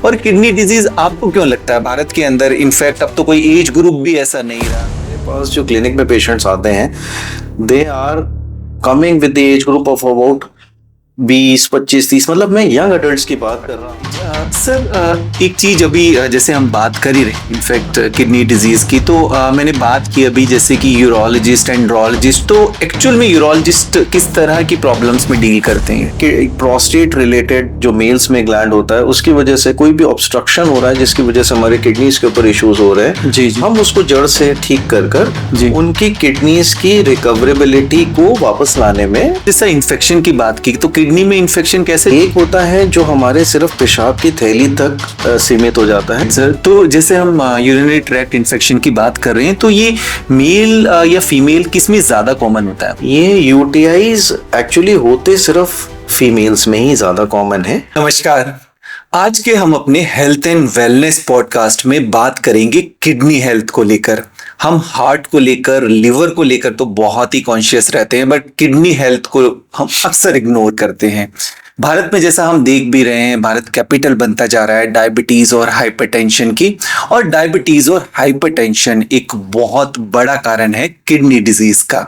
और kidney disease आपको क्यों लगता है भारत के अंदर, इनफैक्ट अब तो कोई एज ग्रुप भी ऐसा नहीं रहा? मेरे पास जो क्लिनिक में पेशेंट्स आते हैं, they are coming with the age group of about 20, 25, 30, मतलब मैं यंग एडल्ट्स की बात कर रहा हूँ। सर एक चीज अभी जैसे हम बात कर ही रहे इनफैक्ट किडनी डिजीज की, तो मैंने बात की अभी जैसे कि यूरोलॉजिस्ट एंड न्यूरोलॉजिस्ट, तो एक्चुअल में यूरोलॉजिस्ट किस तरह की प्रॉब्लम्स में डील करते हैं? कि प्रोस्टेट रिलेटेड जो मेल्स में ग्लैंड होता है उसकी वजह से कोई भी ऑब्स्ट्रक्शन हो रहा है जिसकी वजह से हमारे किडनीज के ऊपर इश्यूज हो रहे हैं, जी। हम उसको जड़ से ठीक कर जी। उनकी किडनीज की रिकवरेबिलिटी को वापस लाने में। जैसा इन्फेक्शन की बात की, तो किडनी में इन्फेक्शन कैसे? एक होता है जो हमारे सिर्फ पेशाब की थैली तक सीमित हो जाता है। सर तो जैसे हम यूरिनरी ट्रैक्ट इन्फेक्शन की बात कर रहे हैं, तो ये मेल या फीमेल किसमें ज्यादा कॉमन होता है? ये यूटीआईज एक्चुअली होते सिर्फ फीमेल्स में ही ज्यादा कॉमन है। नमस्कार, आज के हम अपने हेल्थ एंड वेलनेस पॉडकास्ट में बात करेंगे किडनी हेल्थ को लेकर। हम हार्ट को लेकर, लिवर को लेकर तो बहुत ही कॉन्शियस रहते हैं, बट किडनी हेल्थ को हम अक्सर इग्नोर करते हैं। भारत में जैसा हम देख भी रहे हैं, भारत कैपिटल बनता जा रहा है डायबिटीज और हाइपरटेंशन की, और डायबिटीज और हाइपरटेंशन एक बहुत बड़ा कारण है किडनी डिजीज का।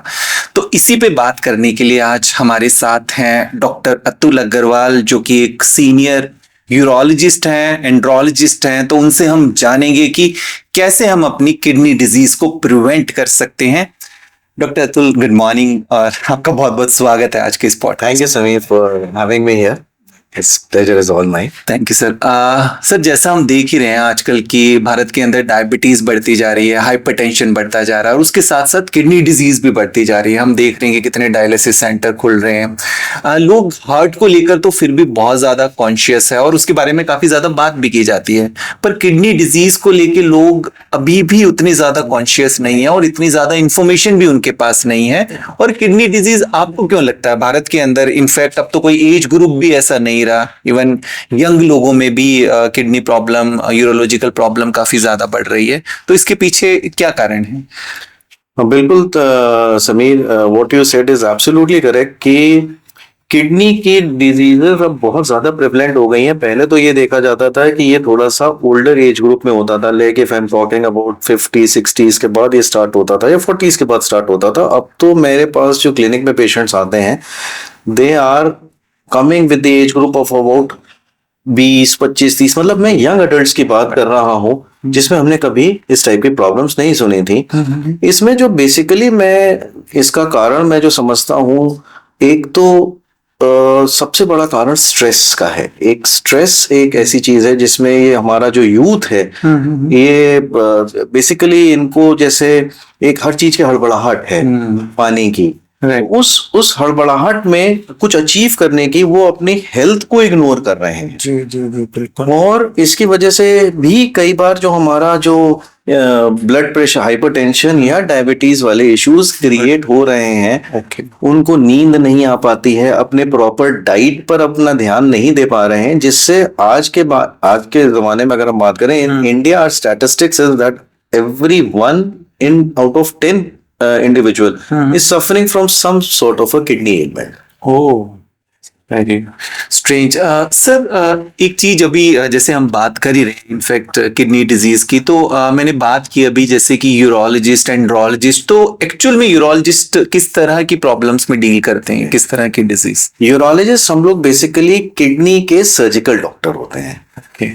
तो इसी पे बात करने के लिए आज हमारे साथ हैं डॉक्टर अतुल अग्रवाल, जो कि एक सीनियर यूरोलॉजिस्ट हैं, एंड्रोलॉजिस्ट हैं। तो उनसे हम जानेंगे कि कैसे हम अपनी किडनी डिजीज को प्रिवेंट कर सकते हैं। डॉक्टर अतुल, गुड मॉर्निंग और आपका बहुत बहुत स्वागत है आज के इस podcast. Thank you Sameer for having me here. It's pleasure is all mine. Thank you sir. Sir जैसा हम देख ही रहे हैं आजकल की भारत के अंदर डायबिटीज बढ़ती जा रही है, हाइपरटेंशन बढ़ता जा रहा है, और उसके साथ साथ किडनी डिजीज भी बढ़ती जा रही है। हम देख रहे हैं कि कितने डायलिसिस सेंटर खुल रहे हैं। लोग हार्ट को लेकर तो फिर भी बहुत ज्यादा कॉन्शियस है और उसके बारे में काफी ज्यादा बात भी की जाती है, पर किडनी डिजीज को लेकर लोग अभी भी उतनी ज्यादा कॉन्शियस नहीं है और इतनी ज्यादा इंफॉर्मेशन भी उनके पास नहीं है। और किडनी डिजीज आपको क्यों लगता है भारत के अंदर, इनफैक्ट अब तो कोई एज ग्रुप भी ऐसा नहीं रहा, इवन यंग लोगों में भी किडनी प्रॉब्लम, यूरोलॉजिकल प्रॉब्लम काफी ज्यादा बढ़ रही है, तो इसके पीछे क्या कारण है? बिल्कुल Sameer, what you said is absolutely correct कि किडनी की डिजीजेस अब बहुत ज्यादा प्रेवलेंट हो गई हैं। पहले तो ये देखा जाता था कि ये थोड़ा सा ओल्डर एज ग्रुप में होता था, like if I am talking about 50, 60s के बाद ये स्टार्ट होता था या 40s के बाद स्टार्ट होता था। अब तो मेरे पास जो क्लिनिक में पेशेंट्स आते हैं, they are coming with the age group of about 20, 25, 30, मतलब मैं यंग एडल्ट्स की बात कर रहा हूँ जिसमें हमने कभी इस टाइप की प्रॉब्लम्स नहीं सुनी थी। इसमें जो बेसिकली मैं इसका कारण मैं जो समझता हूँ, एक तो सबसे बड़ा कारण स्ट्रेस का है। एक स्ट्रेस एक ऐसी चीज है जिसमें ये हमारा जो यूथ है, ये बेसिकली इनको जैसे एक हर चीज की हड़बड़ाहट है पाने की। उस हड़बड़ाहट में कुछ अचीव करने की वो अपनी हेल्थ को इग्नोर कर रहे हैं। जी जी जी बिल्कुल। और इसकी वजह से भी कई बार जो हमारा जो ब्लड प्रेशर, हाइपरटेंशन या डायबिटीज वाले इश्यूज क्रिएट हो रहे हैं, उनको नींद नहीं आ पाती है, अपने प्रॉपर डाइट पर अपना ध्यान नहीं दे पा रहे हैं, जिससे आज के जमाने में अगर हम बात करें, in India our statistics is that everyone in out of 10 individual is suffering from some sort of a kidney ailment. Oh, very strange. Sir एक चीज अभी जैसे हम बात कर ही रहे हैं इनफैक्ट किडनी डिजीज की, तो मैंने बात की अभी जैसे कि यूरोलॉजिस्ट एंड न्यूरोलॉजिस्ट, तो एक्चुअल में यूरोलॉजिस्ट किस तरह की प्रॉब्लम्स में डील करते हैं, किस तरह की डिजीज? यूरोलॉजिस्ट हम लोग बेसिकली किडनी के सर्जिकल डॉक्टर होते हैं। Okay.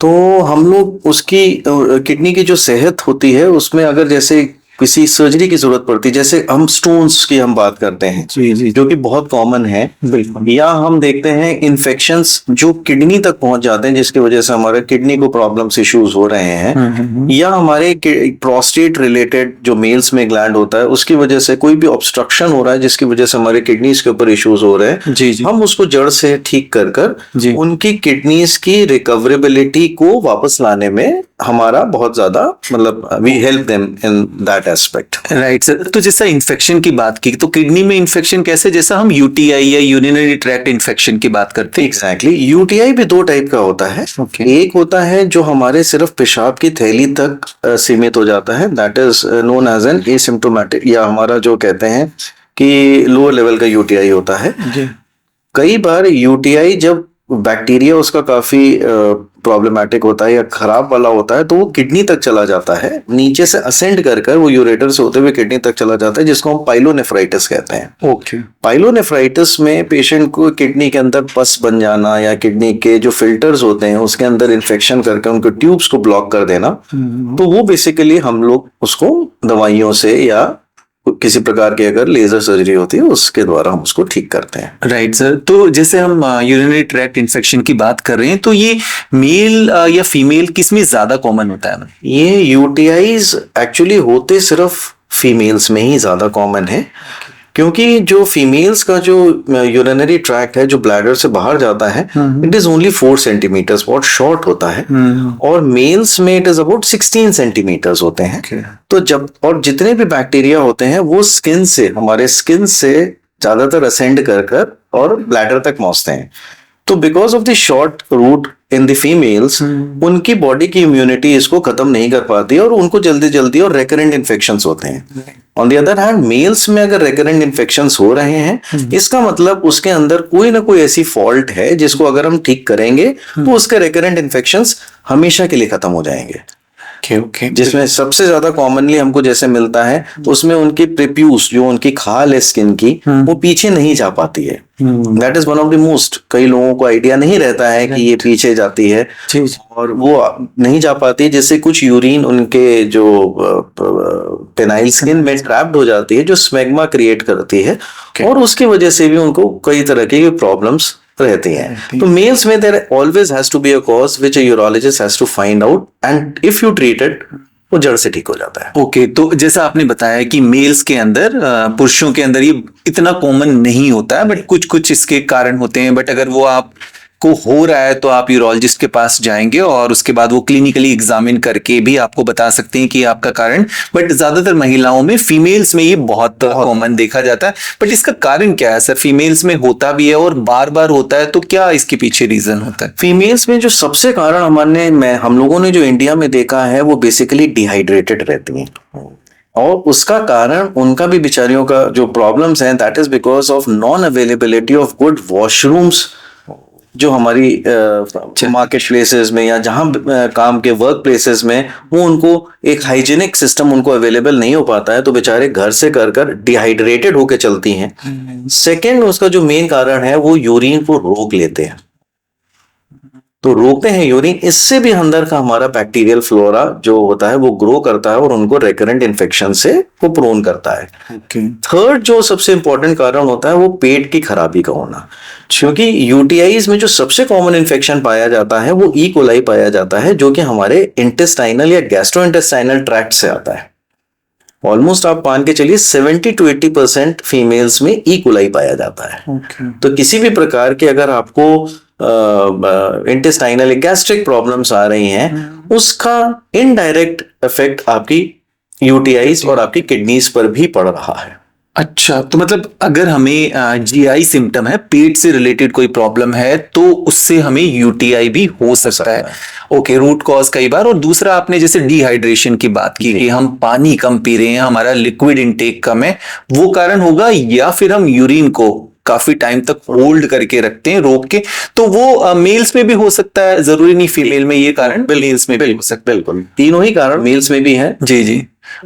तो हम लोग उसकी किडनी की जो सेहत होती है उसमें अगर जैसे किसी सर्जरी की जरूरत पड़ती है, जैसे हम स्टोन्स की हम बात करते हैं, जी जी, जो कि बहुत कॉमन है, बिल्कुल, या हम देखते हैं इन्फेक्शंस जो किडनी तक पहुंच जाते हैं जिसकी वजह से हमारे किडनी को प्रॉब्लम्स इश्यूज हो रहे हैं, या हमारे प्रोस्टेट रिलेटेड जो मेल्स में ग्लैंड होता है उसकी वजह से कोई भी ऑब्स्ट्रक्शन हो रहा है जिसकी वजह से हमारे किडनीज के ऊपर इश्यूज हो रहे हैं, जी जी, हम उसको जड़ से ठीक कर उनकी किडनीज की रिकवरेबिलिटी को वापस लाने में हमारा बहुत ज्यादा मतलब we help them in that aspect. Right sir. तो जैसा इन्फेक्शन की बात की, तो किडनी में इन्फेक्शन कैसे, जैसा हम यूटीआई या यूरिनरी ट्रैक्ट इन्फेक्शन की बात करते हैं? एग्जैक्टली, यूटीआई भी दो टाइप का होता है। एक होता है जो हमारे सिर्फ पेशाब की थैली तक सीमित हो जाता है, that is known as an asymptomatic, या हमारा जो कहते हैं कि लोअर लेवल का यूटीआई होता है। जी। कई बार यूटीआई जब बैक्टीरिया उसका काफी प्रॉब्लमेटिक होता है या खराब वाला होता है, तो वो किडनी तक चला जाता है, नीचे से असेंड कर कर वो यूरेटर से होते हुए किडनी तक चला जाता है, जिसको हम पाइलोनेफ्राइटिस कहते हैं। ओके। पाइलोनेफ्राइटिस में पेशेंट को किडनी के अंदर पस बन जाना या किडनी के जो फिल्टर्स होते हैं उसके अंदर इन्फेक्शन करके उनके ट्यूब्स को ब्लॉक कर देना, तो वो बेसिकली हम लोग उसको दवाइयों से या किसी प्रकार की अगर लेजर सर्जरी होती है उसके द्वारा हम उसको ठीक करते हैं। राइट सर, तो जैसे हम यूरिनरी ट्रैक्ट इन्फेक्शन की बात कर रहे हैं, तो ये मेल या फीमेल किस में ज्यादा कॉमन होता है? ये यूटीआईज एक्चुअली होते सिर्फ फीमेल्स में ही ज्यादा कॉमन है, क्योंकि जो फीमेल्स का जो यूरिनरी ट्रैक्ट है जो ब्लैडर से बाहर जाता है, इट इज ओनली 4 सेंटीमीटर्स, बहुत शॉर्ट होता है, और मेल्स में इट इज अबाउट 16 सेंटीमीटर्स होते हैं। तो जब और जितने भी बैक्टीरिया होते हैं वो स्किन से, हमारे स्किन से ज्यादातर असेंड कर कर और ब्लैडर तक पहुंचते हैं। तो because of the short route in the females, उनकी बॉडी की इम्यूनिटी इसको खत्म नहीं कर पाती और उनको जल्दी जल्दी और रेकरेंट इन्फेक्शंस होते हैं। On the other hand males में अगर रेकरेंट इन्फेक्शंस हो रहे हैं, इसका मतलब उसके अंदर कोई ना कोई ऐसी फॉल्ट है जिसको अगर हम ठीक करेंगे तो उसके रेकरेंट इन्फेक्शंस हमेशा के लिए खत्म हो जाएंगे। ओके। जिसमें सबसे ज्यादा कॉमनली हमको जैसे मिलता है उसमें उनकी प्रेप्यूस, जो उनकी खाल है स्किन की, वो पीछे नहीं जा पाती है। That is one of the most, कई लोगों को आइडिया नहीं रहता है कि ये पीछे जाती है और वो नहीं जा पाती, जिससे कुछ यूरिन उनके जो पेनाइल स्किन में ट्रैप्ड हो जाती है, जो स्मेग्मा क्रिएट करती है, और उसकी वजह से भी उनको कई तरह की प्रॉब्लम्स रहती हैं। तो मेल्स में there always has to be a cause which a urologist has to find out, and if you treat it, वो जड़ से ठीक हो जाता है। ओके, तो जैसा आपने बताया कि मेल्स के अंदर, पुरुषों के अंदर ये इतना कॉमन नहीं होता है, बट कुछ कुछ इसके कारण होते हैं। बट अगर वो आप को हो रहा है तो आप यूरोलॉजिस्ट के पास जाएंगे और उसके बाद वो क्लिनिकली एग्जामिन करके भी आपको बता सकते हैं कि आपका कारण, बट ज्यादातर महिलाओं में, फीमेल्स में ये बहुत कॉमन देखा जाता है। बट इसका कारण क्या है सर? फीमेल्स में होता भी है और बार बार होता है, तो क्या इसके पीछे रीजन होता है? फीमेल्स में जो सबसे कारण हम लोगों ने जो इंडिया में देखा है वो बेसिकली डिहाइड्रेटेड रहती हैं, और उसका कारण उनका भी बेचारियों का जो प्रॉब्लम्स हैं, that is because of non availability of good washrooms, जो हमारी मार्केट प्लेसेस में या जहां काम के वर्क प्लेसेस में वो उनको एक हाइजीनिक सिस्टम उनको अवेलेबल नहीं हो पाता है, तो बेचारे घर से कर कर डिहाइड्रेटेड होके चलती हैं। सेकंड, उसका जो मेन कारण है वो यूरिन को रोक लेते हैं, तो रोकते हैं यूरिन, इससे भी अंदर का हमारा बैक्टीरियल फ्लोरा जो होता है वो ग्रो करता है और उनको रेकरेंट इन्फेक्शन से वो प्रोन करता है। थर्ड जो सबसे इंपॉर्टेंट कारण होता है वो पेट की खराबी का होना, क्योंकि यूटीआईज में जो सबसे कॉमन इन्फेक्शन पाया जाता है वो ई कोलाई पाया जाता है, जो कि हमारे इंटेस्टाइनल या गैस्ट्रोइंटेस्टाइनल ट्रैक्ट से आता है। ऑलमोस्ट आप मान के चलिए 70 to 80% फीमेल्स में ई कोलाई पाया जाता है। तो किसी भी प्रकार के अगर आपको इंटेस्टाइनल गैस्ट्रिक प्रॉब्लम्स आ रही हैं, उसका इनडायरेक्ट इफेक्ट आपकी यूटीआईज और आपकी किडनीज पर भी पड़ रहा है। अच्छा, तो मतलब अगर हमें जीआई सिम्टम है, पेट से रिलेटेड कोई प्रॉब्लम है, तो उससे हमें यूटीआई भी हो सकता है। ओके, रूट कॉज कई बार। और दूसरा, आपने जैसे डिहाइड्रेशन की बात की कि हम पानी कम पी रहे हैं, हमारा लिक्विड इनटेक कम है, वो कारण होगा, या फिर हम यूरिन को काफी टाइम तक होल्ड करके रखते हैं, रोक के, तो वो मेल्स में भी हो सकता है, जरूरी नहीं फीमेल में ये कारण, मेल्स में भी हो सकता है। बिल्कुल, तीनों ही कारण मेल्स में भी हैं। जी जी।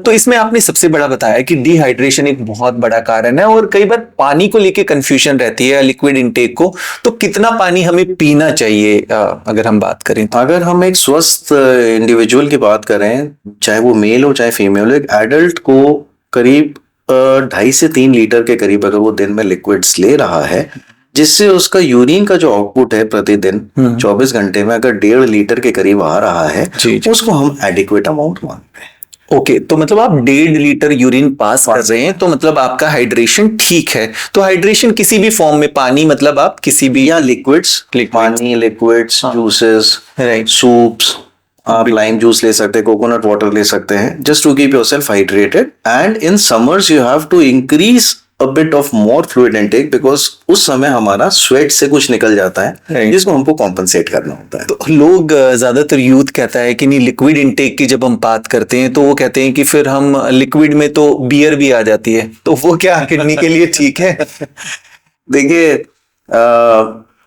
तो इसमें आपने सबसे बड़ा बताया कि डिहाइड्रेशन एक बहुत बड़ा कारण है, और कई बार पानी को लेके कंफ्यूजन रहती है, लिक्विड इनटेक को, तो कितना पानी हमें पीना चाहिए अगर हम बात करें तो? अगर हम एक स्वस्थ इंडिविजुअल की बात करें, चाहे वो मेल हो चाहे फीमेल हो, एक एडल्ट को करीब 2.5 से 3 लीटर के करीब अगर वो दिन में लिक्विड्स ले रहा है, जिससे उसका यूरिन का जो आउटपुट है प्रतिदिन 24 घंटे में अगर 1.5 लीटर के करीब आ रहा है, उसको हम एडिक्वेट अमाउंट मानते हैं। ओके, तो मतलब आप 1.5 लीटर यूरिन पास कर रहे हैं, तो मतलब आपका हाइड्रेशन ठीक है। तो हाइड्रेशन किसी भी फॉर्म में, पानी मतलब आप किसी भी, या लिक्विड्स, पानी, लिक्विड्स, जूसेस, सूप्स, आप लाइम जूस ले सकते हैं, कोकोनट वाटर ले सकते हैं, just to keep yourself hydrated. And in summers you have to increase a bit of more fluid intake, because उस समय हमारा स्वेट से कुछ निकल जाता है, जिसको हमको कॉम्पनसेट करना होता है। तो लोग, ज्यादातर यूथ कहता है कि नहीं, लिक्विड इनटेक की जब हम बात करते हैं तो वो कहते हैं कि फिर हम लिक्विड में तो बियर भी आ जाती है, तो वो क्या किडनी के लिए ठीक है? देखिए,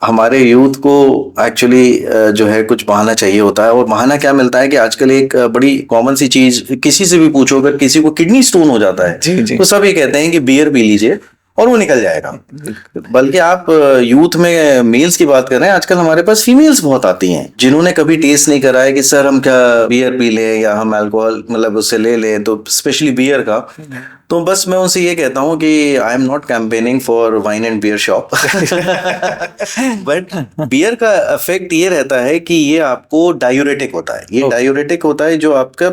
हमारे यूथ को एक्चुअली जो है कुछ बहाना चाहिए होता है, और बहाना क्या मिलता है कि आजकल एक बड़ी कॉमन सी चीज, किसी से भी पूछो अगर किसी को किडनी स्टोन हो जाता है जी जी। तो सभी कहते हैं कि बियर पी लीजिए और वो निकल जाएगा। बल्कि आप यूथ में मेल्स की बात कर रहे हैं, आजकल हमारे पास फीमेल्स बहुत आती हैं जिन्होंने कभी टेस्ट नहीं करा है कि सर हम क्या बियर पी लें या हम अल्कोहल मतलब उससे ले लें, तो स्पेशली बियर का। तो बस मैं उनसे ये कहता हूँ कि I am not campaigning for wine and beer shop, but beer का इफेक्ट ये रहता है कि ये आपको डायूरेटिक होता है, ये डायूरेटिक होता है जो आपका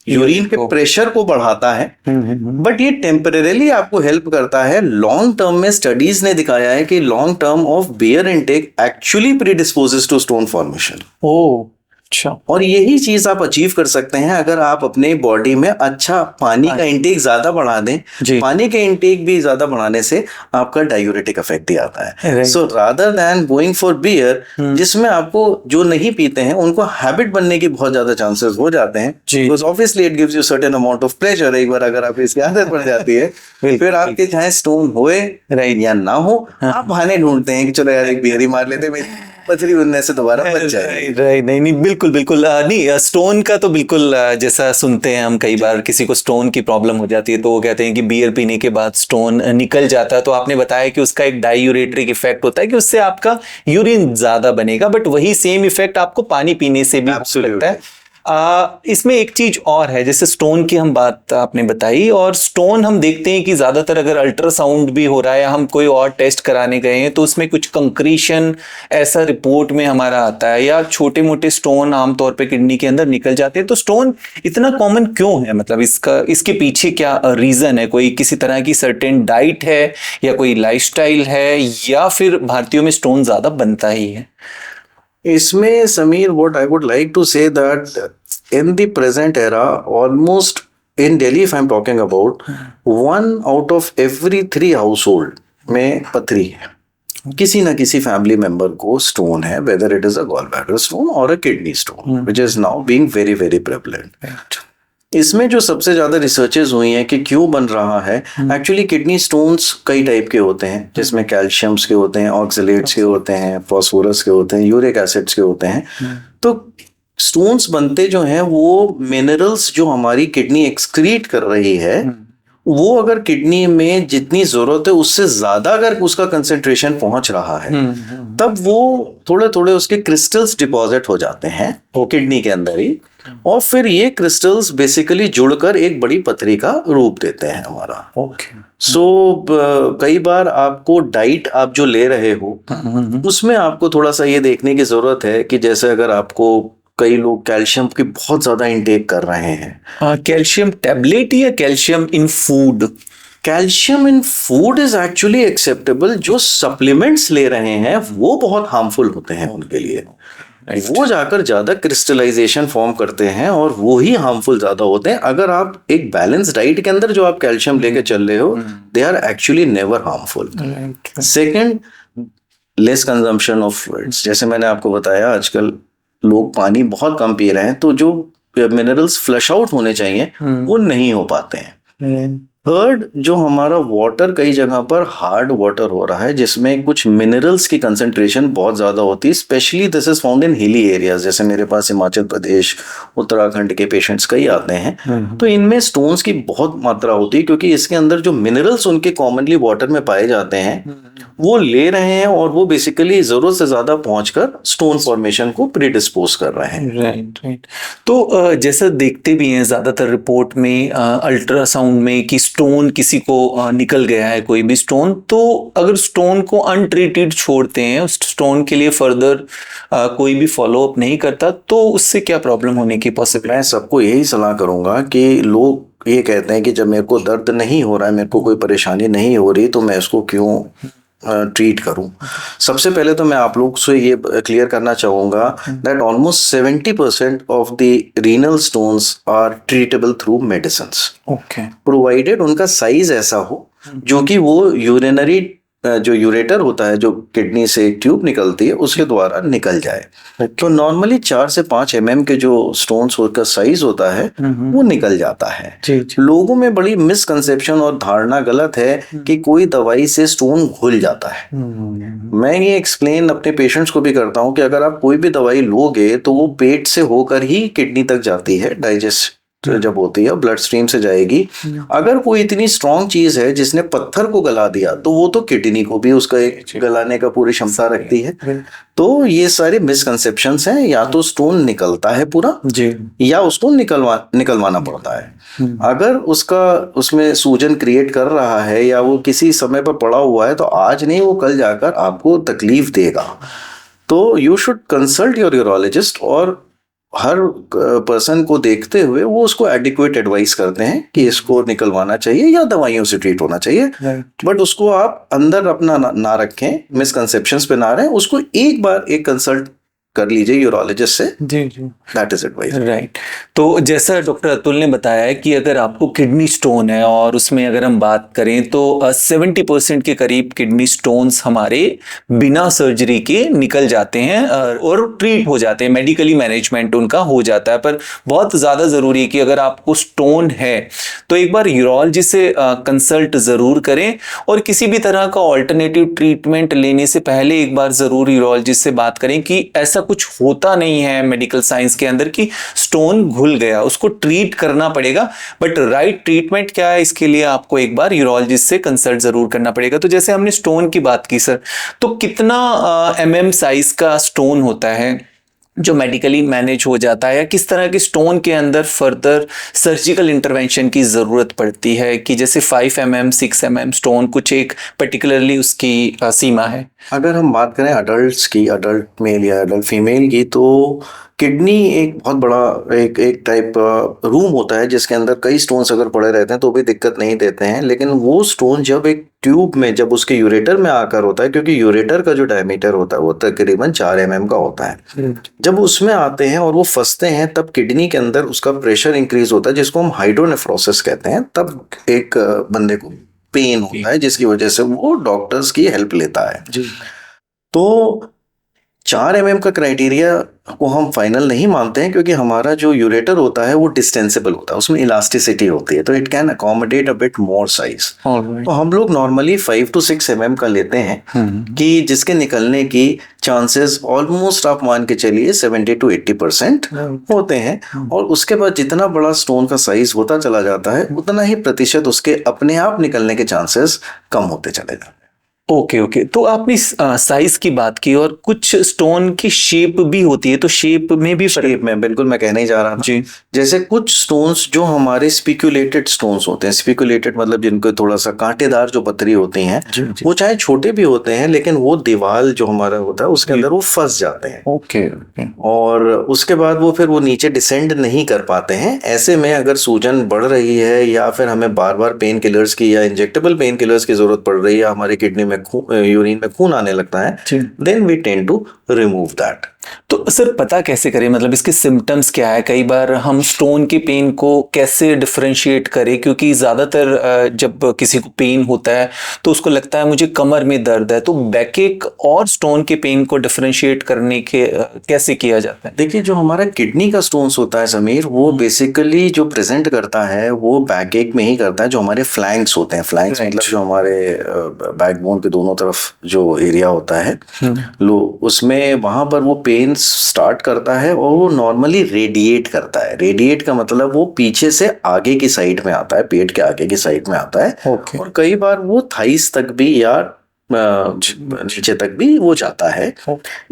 यूरिन के प्रेशर को बढ़ाता है, बट ये टेम्परेली आपको हेल्प करता है। लॉन्ग टर्म में स्टडीज ने दिखाया है कि long term of beer intake actually predisposes to stone formation. ओ अच्छा। और यही चीज आप अचीव कर सकते हैं अगर आप अपने बॉडी में अच्छा पानी का इंटेक ज्यादा बढ़ा दें। पानी के इंटेक भी ज्यादा बढ़ाने से आपका डायूरेटिक इफेक्ट ही आता है। So rather than going for beer, जिसमें आपको जो नहीं पीते हैं उनको हैबिट बनने की बहुत ज्यादा चांसेस हो जाते हैं, because obviously it gives you certain amount of pleasure. एक बार अगर आप इसकी आदत पड़ जाती है फिर आपके चाहे स्टोन होए या ना हो, आप बहाने ढूंढते हैं कि चलो यार एक बियर ही मार लेते हैं, पथरी बनने से दोबारा बच जाए। राइट, नहीं नहीं बिल्कुल बिल्कुल नहीं, स्टोन का तो बिल्कुल जैसा सुनते हैं हम, कई बार किसी को स्टोन की प्रॉब्लम हो जाती है तो वो कहते हैं कि बियर पीने के बाद स्टोन निकल जाता है। तो आपने बताया कि उसका एक डायूरेटिक इफेक्ट होता है कि उससे आपका यूरिन ज्यादा बनेगा, बट वही सेम इफेक्ट आपको पानी पीने से भी हो सकता है। इसमें एक चीज और है, जैसे स्टोन की हम बात आपने बताई, और स्टोन हम देखते हैं कि ज्यादातर अगर अल्ट्रासाउंड भी हो रहा है या हम कोई और टेस्ट कराने गए हैं तो उसमें कुछ कंक्रीशन ऐसा रिपोर्ट में हमारा आता है, या छोटे मोटे स्टोन आमतौर पे किडनी के अंदर निकल जाते हैं। तो स्टोन इतना कॉमन क्यों है, मतलब इसके पीछे क्या रीजन है? कोई किसी तरह की सर्टेन डाइट है या कोई लाइफस्टाइल है, या फिर भारतीयों में स्टोन ज्यादा बनता ही है? इसमें Sameer, what I would like to say that in the present era, almost in Delhi, if I'm talking about, 1 out of every 3 household में पथरी है, किसी ना किसी फैमिली मेंबर को स्टोन है, whether it is a gallbladder stone or a kidney stone, which is now being very very prevalent. इसमें जो सबसे ज्यादा रिसर्चेस हुई हैं कि क्यों बन रहा है, एक्चुअली किडनी स्टोन्स कई टाइप के होते हैं, जिसमें कैल्शियम्स के होते हैं, ऑक्सलेट्स के होते हैं, फास्फोरस के होते हैं, यूरिक एसिड्स के होते हैं। तो स्टोन्स बनते जो हैं वो मिनरल्स जो हमारी किडनी एक्सक्रीट कर रही है, वो अगर किडनी में जितनी जरूरत है उससे ज्यादा अगर उसका कंसेंट्रेशन पहुंच रहा है, तब वो थोड़े थोड़े उसके क्रिस्टल्स डिपॉजिट हो जाते हैं किडनी के अंदर ही, और फिर ये क्रिस्टल्स बेसिकली जुड़कर एक बड़ी पथरी का रूप देते हैं हमारा। सो कई बार आपको डाइट आप जो ले रहे हो उसमें आपको थोड़ा सा ये देखने की जरूरत है कि जैसे अगर आपको, कई लोग कैल्शियम की बहुत ज्यादा इंटेक कर रहे हैं, कैल्शियम टैबलेट या calcium in food? Calcium in food is actually acceptable, जो सप्लीमेंट्स ले रहे हैं वो बहुत हार्मफुल होते हैं उनके लिए। वो जाकर ज्यादा क्रिस्टलाइजेशन फॉर्म करते हैं और वो ही हार्मफुल ज्यादा होते हैं। अगर आप एक बैलेंस डाइट के अंदर जो आप कैल्शियम लेके चल रहे हो, they are actually never harmful. Second, less consumption of fluids. जैसे मैंने आपको बताया आजकल लोग पानी बहुत कम पी रहे हैं, तो जो मिनरल्स फ्लश आउट होने चाहिए वो नहीं हो पाते हैं। थर्ड, जो हमारा वाटर कई जगह पर हार्ड वाटर हो रहा है जिसमें कुछ मिनरल्स की कंसंट्रेशन बहुत ज्यादा होती है, specially this is found in hilly areas. जैसे मेरे पास हिमाचल प्रदेश, उत्तराखंड के पेशेंट्स कई आते हैं, तो इनमें स्टोन्स की बहुत मात्रा होती है, क्योंकि इसके अंदर जो मिनरल्स उनके कॉमनली वाटर में पाए जाते हैं वो ले रहे हैं, और वो बेसिकली जरूरत से ज्यादा पहुंचकर स्टोन फॉर्मेशन को प्रीडिस्पोज कर रहे हैं। राइट। तो जैसा देखते भी हैं ज्यादातर रिपोर्ट में, अल्ट्रासाउंड में, कि स्टोन किसी को निकल गया है, कोई भी स्टोन, तो अगर स्टोन को अनट्रीटेड छोड़ते हैं, उस स्टोन के लिए फर्दर कोई भी फॉलो अप नहीं करता, तो उससे क्या प्रॉब्लम होने की पॉसिबिलिटी? मैं सबको यही सलाह करूंगा कि लोग ये कहते हैं कि जब मेरे को दर्द नहीं हो रहा है, मेरे को कोई परेशानी नहीं हो रही, तो मैं इसको क्यों ट्रीट करूं। सबसे पहले तो मैं आप लोग से ये क्लियर करना चाहूंगा that almost 70% of the renal stones are treatable through medicines, provided उनका साइज ऐसा हो जो कि वो यूरिनरी जो यूरेटर होता है, जो किडनी से एक ट्यूब निकलती है, उसके द्वारा निकल जाए। तो नॉर्मली 4 से 5 mm के जो स्टोन्स का साइज होता है वो निकल जाता है। लोगों में बड़ी मिसकंसेप्शन और धारणा गलत है कि कोई दवाई से स्टोन घुल जाता है। मैं ये एक्सप्लेन अपने पेशेंट्स को भी करता हूँ कि अगर आप कोई भी दवाई लोगे तो वो पेट से होकर ही किडनी तक जाती है, डाइजेस्ट जब होती है ब्लड स्ट्रीम से जाएगी। अगर कोई इतनी स्ट्रॉन्ग चीज है जिसने पत्थर को गला दिया तो वो तो किडनी को भी उसका एक गलाने का पूरी क्षमता रखती है। तो ये सारे मिसकंसेप्शंस हैं, या तो स्टोन निकलता है पूरा जी, या उसको निकलवाना पड़ता है। अगर उसमें सूजन क्रिएट कर रहा है या वो किसी समय पर पड़ा हुआ है तो आज नहीं वो कल जाकर आपको तकलीफ देगा। तो you should consult your urologist, और हर पर्सन को देखते हुए वो उसको एडिक्वेट एडवाइस करते हैं कि इसको निकलवाना चाहिए या दवाइयों से ट्रीट होना चाहिए। बट उसको आप अंदर अपना ना रखें, मिसकंसेप्शंस पे ना रहें, उसको एक बार एक कंसल्ट कर लीजिए यूरोलॉजिस्ट से। जी जी, दैट इज एडवाइस। राइट। तो जैसा डॉक्टर अतुल ने बताया है कि अगर आपको किडनी स्टोन है, और उसमें अगर हम बात करें तो 70% के करीब किडनी स्टोन्स हमारे बिना सर्जरी के निकल जाते हैं और ट्रीट हो जाते हैं, मेडिकली मैनेजमेंट उनका हो जाता है। पर बहुत ज़्यादा ज़रूरी है कि अगर आपको स्टोन है तो एक बार यूरोलॉजिस्ट से कंसल्ट ज़रूर करें, और किसी भी तरह का ऑल्टरनेटिव ट्रीटमेंट लेने से पहले एक बार ज़रूर यूरोलॉजिस्ट से बात करें कि ऐसा कुछ होता नहीं है मेडिकल साइंस के अंदर कि स्टोन घुल गया, उसको ट्रीट करना पड़ेगा। बट राइट ट्रीटमेंट क्या है, इसके लिए आपको एक बार यूरोलॉजिस्ट से कंसल्ट जरूर करना पड़ेगा। तो जैसे हमने स्टोन की बात की सर, तो कितना mm साइज का स्टोन होता है जो मेडिकली मैनेज हो जाता है, या किस तरह के स्टोन के अंदर फर्दर सर्जिकल इंटरवेंशन की ज़रूरत पड़ती है, कि जैसे 5 mm 6 mm स्टोन कुछ एक पर्टिकुलरली उसकी सीमा है? अगर हम बात करें अडल्ट्स की, अडल्ट मेल या अडल्ट फीमेल की, तो किडनी एक बहुत बड़ा एक टाइप रूम होता है जिसके अंदर कई स्टोन्स अगर पड़े रहते हैं तो भी दिक्कत नहीं देते हैं। लेकिन वो स्टोन जब एक ट्यूब में, जब उसके यूरेटर में आकर होता है, क्योंकि यूरेटर का जो डायमीटर होता है वो तकरीबन 4 mm का होता है, जब उसमें आते हैं और वो फंसते हैं तब किडनी के अंदर उसका प्रेशर इंक्रीज होता है, जिसको हम हाइड्रोनेफ्रोसिस कहते हैं। तब एक बंदे को पेन होता है जिसकी वजह से वो डॉक्टर्स की हेल्प लेता है जी। तो 4 mm का क्राइटेरिया को हम फाइनल नहीं मानते हैं, क्योंकि हमारा जो यूरेटर होता है वो डिस्टेंसेबल होता है, उसमें इलास्टिसिटी होती है, तो it can accommodate a bit more size. तो हम लोग नॉर्मली 5 to 6 mm का लेते हैं कि जिसके निकलने की चांसेस ऑलमोस्ट आप मान के चलिए 70 to 80% होते हैं। और उसके बाद जितना बड़ा स्टोन का साइज होता चला जाता है उतना ही प्रतिशत उसके अपने आप निकलने के चांसेस कम होते चले जाते हैं। ओके। तो आपने साइज की बात की, और कुछ स्टोन की शेप भी होती है, तो शेप में भी शेप में बिल्कुल मैं कहने ही जा रहा था जी। जैसे कुछ स्टोन्स जो हमारे स्पिकुलेटेड स्टोन्स होते हैं, स्पिकुलेटेड मतलब जिनको थोड़ा सा कांटेदार जो पत्थरी होती हैं जी। वो चाहे छोटे भी होते हैं लेकिन वो दीवार जो हमारा होता है उसके अंदर वो फंस जाते हैं। ओके। और उसके बाद वो फिर वो नीचे डिसेंड नहीं कर पाते हैं। ऐसे में अगर सूजन बढ़ रही है या फिर हमें बार बार पेन किलर्स की या इंजेक्टेबल पेन किलर्स की जरूरत पड़ रही है, हमारी किडनी में यूरिन में खून आने लगता है, then we tend to remove that. तो सर पता कैसे करें, मतलब इसके सिम्टम्स क्या है? कई बार हम स्टोन के पेन को कैसे डिफरेंशिएट करें, क्योंकि ज़्यादातर जब किसी को पेन होता है तो उसको लगता है मुझे कमर में दर्द है, तो बैकएक और स्टोन के पेन को डिफरेंशिएट करने के कैसे किया जाता है? देखिए, जो हमारा किडनी का स्टोन्स होता है समीर, वो बेसिकली जो प्रेजेंट करता है वो बैकएक में ही करता है। जो हमारे फ्लैंक्स होते हैं, फ्लैंक्स मतलब जो हमारे बैकबोन के दोनों तरफ जो एरिया होता है लो, उसमें वहां पर वो पेन स्टार्ट करता है और वो नॉर्मली रेडिएट करता है। रेडिएट का मतलब वो पीछे से आगे की साइड में आता है, पेट के आगे की साइड में आता है। और कई बार वो थाइस तक भी या नीचे तक भी वो जाता है।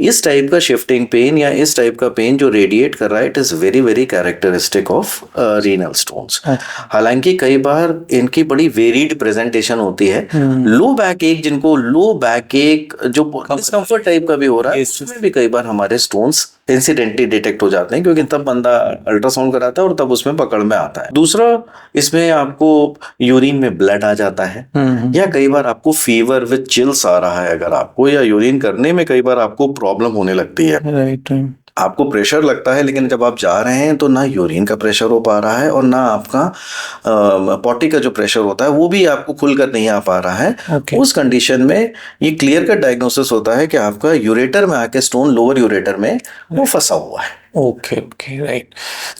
इस टाइप का शिफ्टिंग पेन या इस टाइप का पेन जो रेडिएट कर रहा है, it is very very characteristic of renal stones. हालांकि कई बार इनकी बड़ी वेरीड प्रेजेंटेशन होती है। लो बैक एक, जिनको लो बैक एक जो डिस्कम्फर्ट टाइप का भी हो रहा है, उसमें भी कई बार हमारे स्टोन्स इंसिडेंटली डिटेक्ट हो जाते हैं, क्योंकि तब बंदा अल्ट्रासाउंड कराता है और तब उसमें पकड़ में आता है। दूसरा, इसमें आपको यूरिन में ब्लड आ जाता है, या कई बार आपको फीवर विद चिल्स आ रहा है अगर आपको, या यूरिन करने में कई बार आपको प्रॉब्लम होने लगती है। आपको प्रेशर लगता है, लेकिन जब आप जा रहे हैं तो ना यूरिन का प्रेशर हो पा रहा है और ना आपका पॉटी का जो प्रेशर होता है वो भी आपको खुलकर नहीं आ पा रहा है। Okay. उस कंडीशन में ये क्लियर कट डायग्नोसिस होता है कि आपका यूरेटर में आके स्टोन, लोअर यूरेटर में वो फंसा हुआ है। Okay okay right.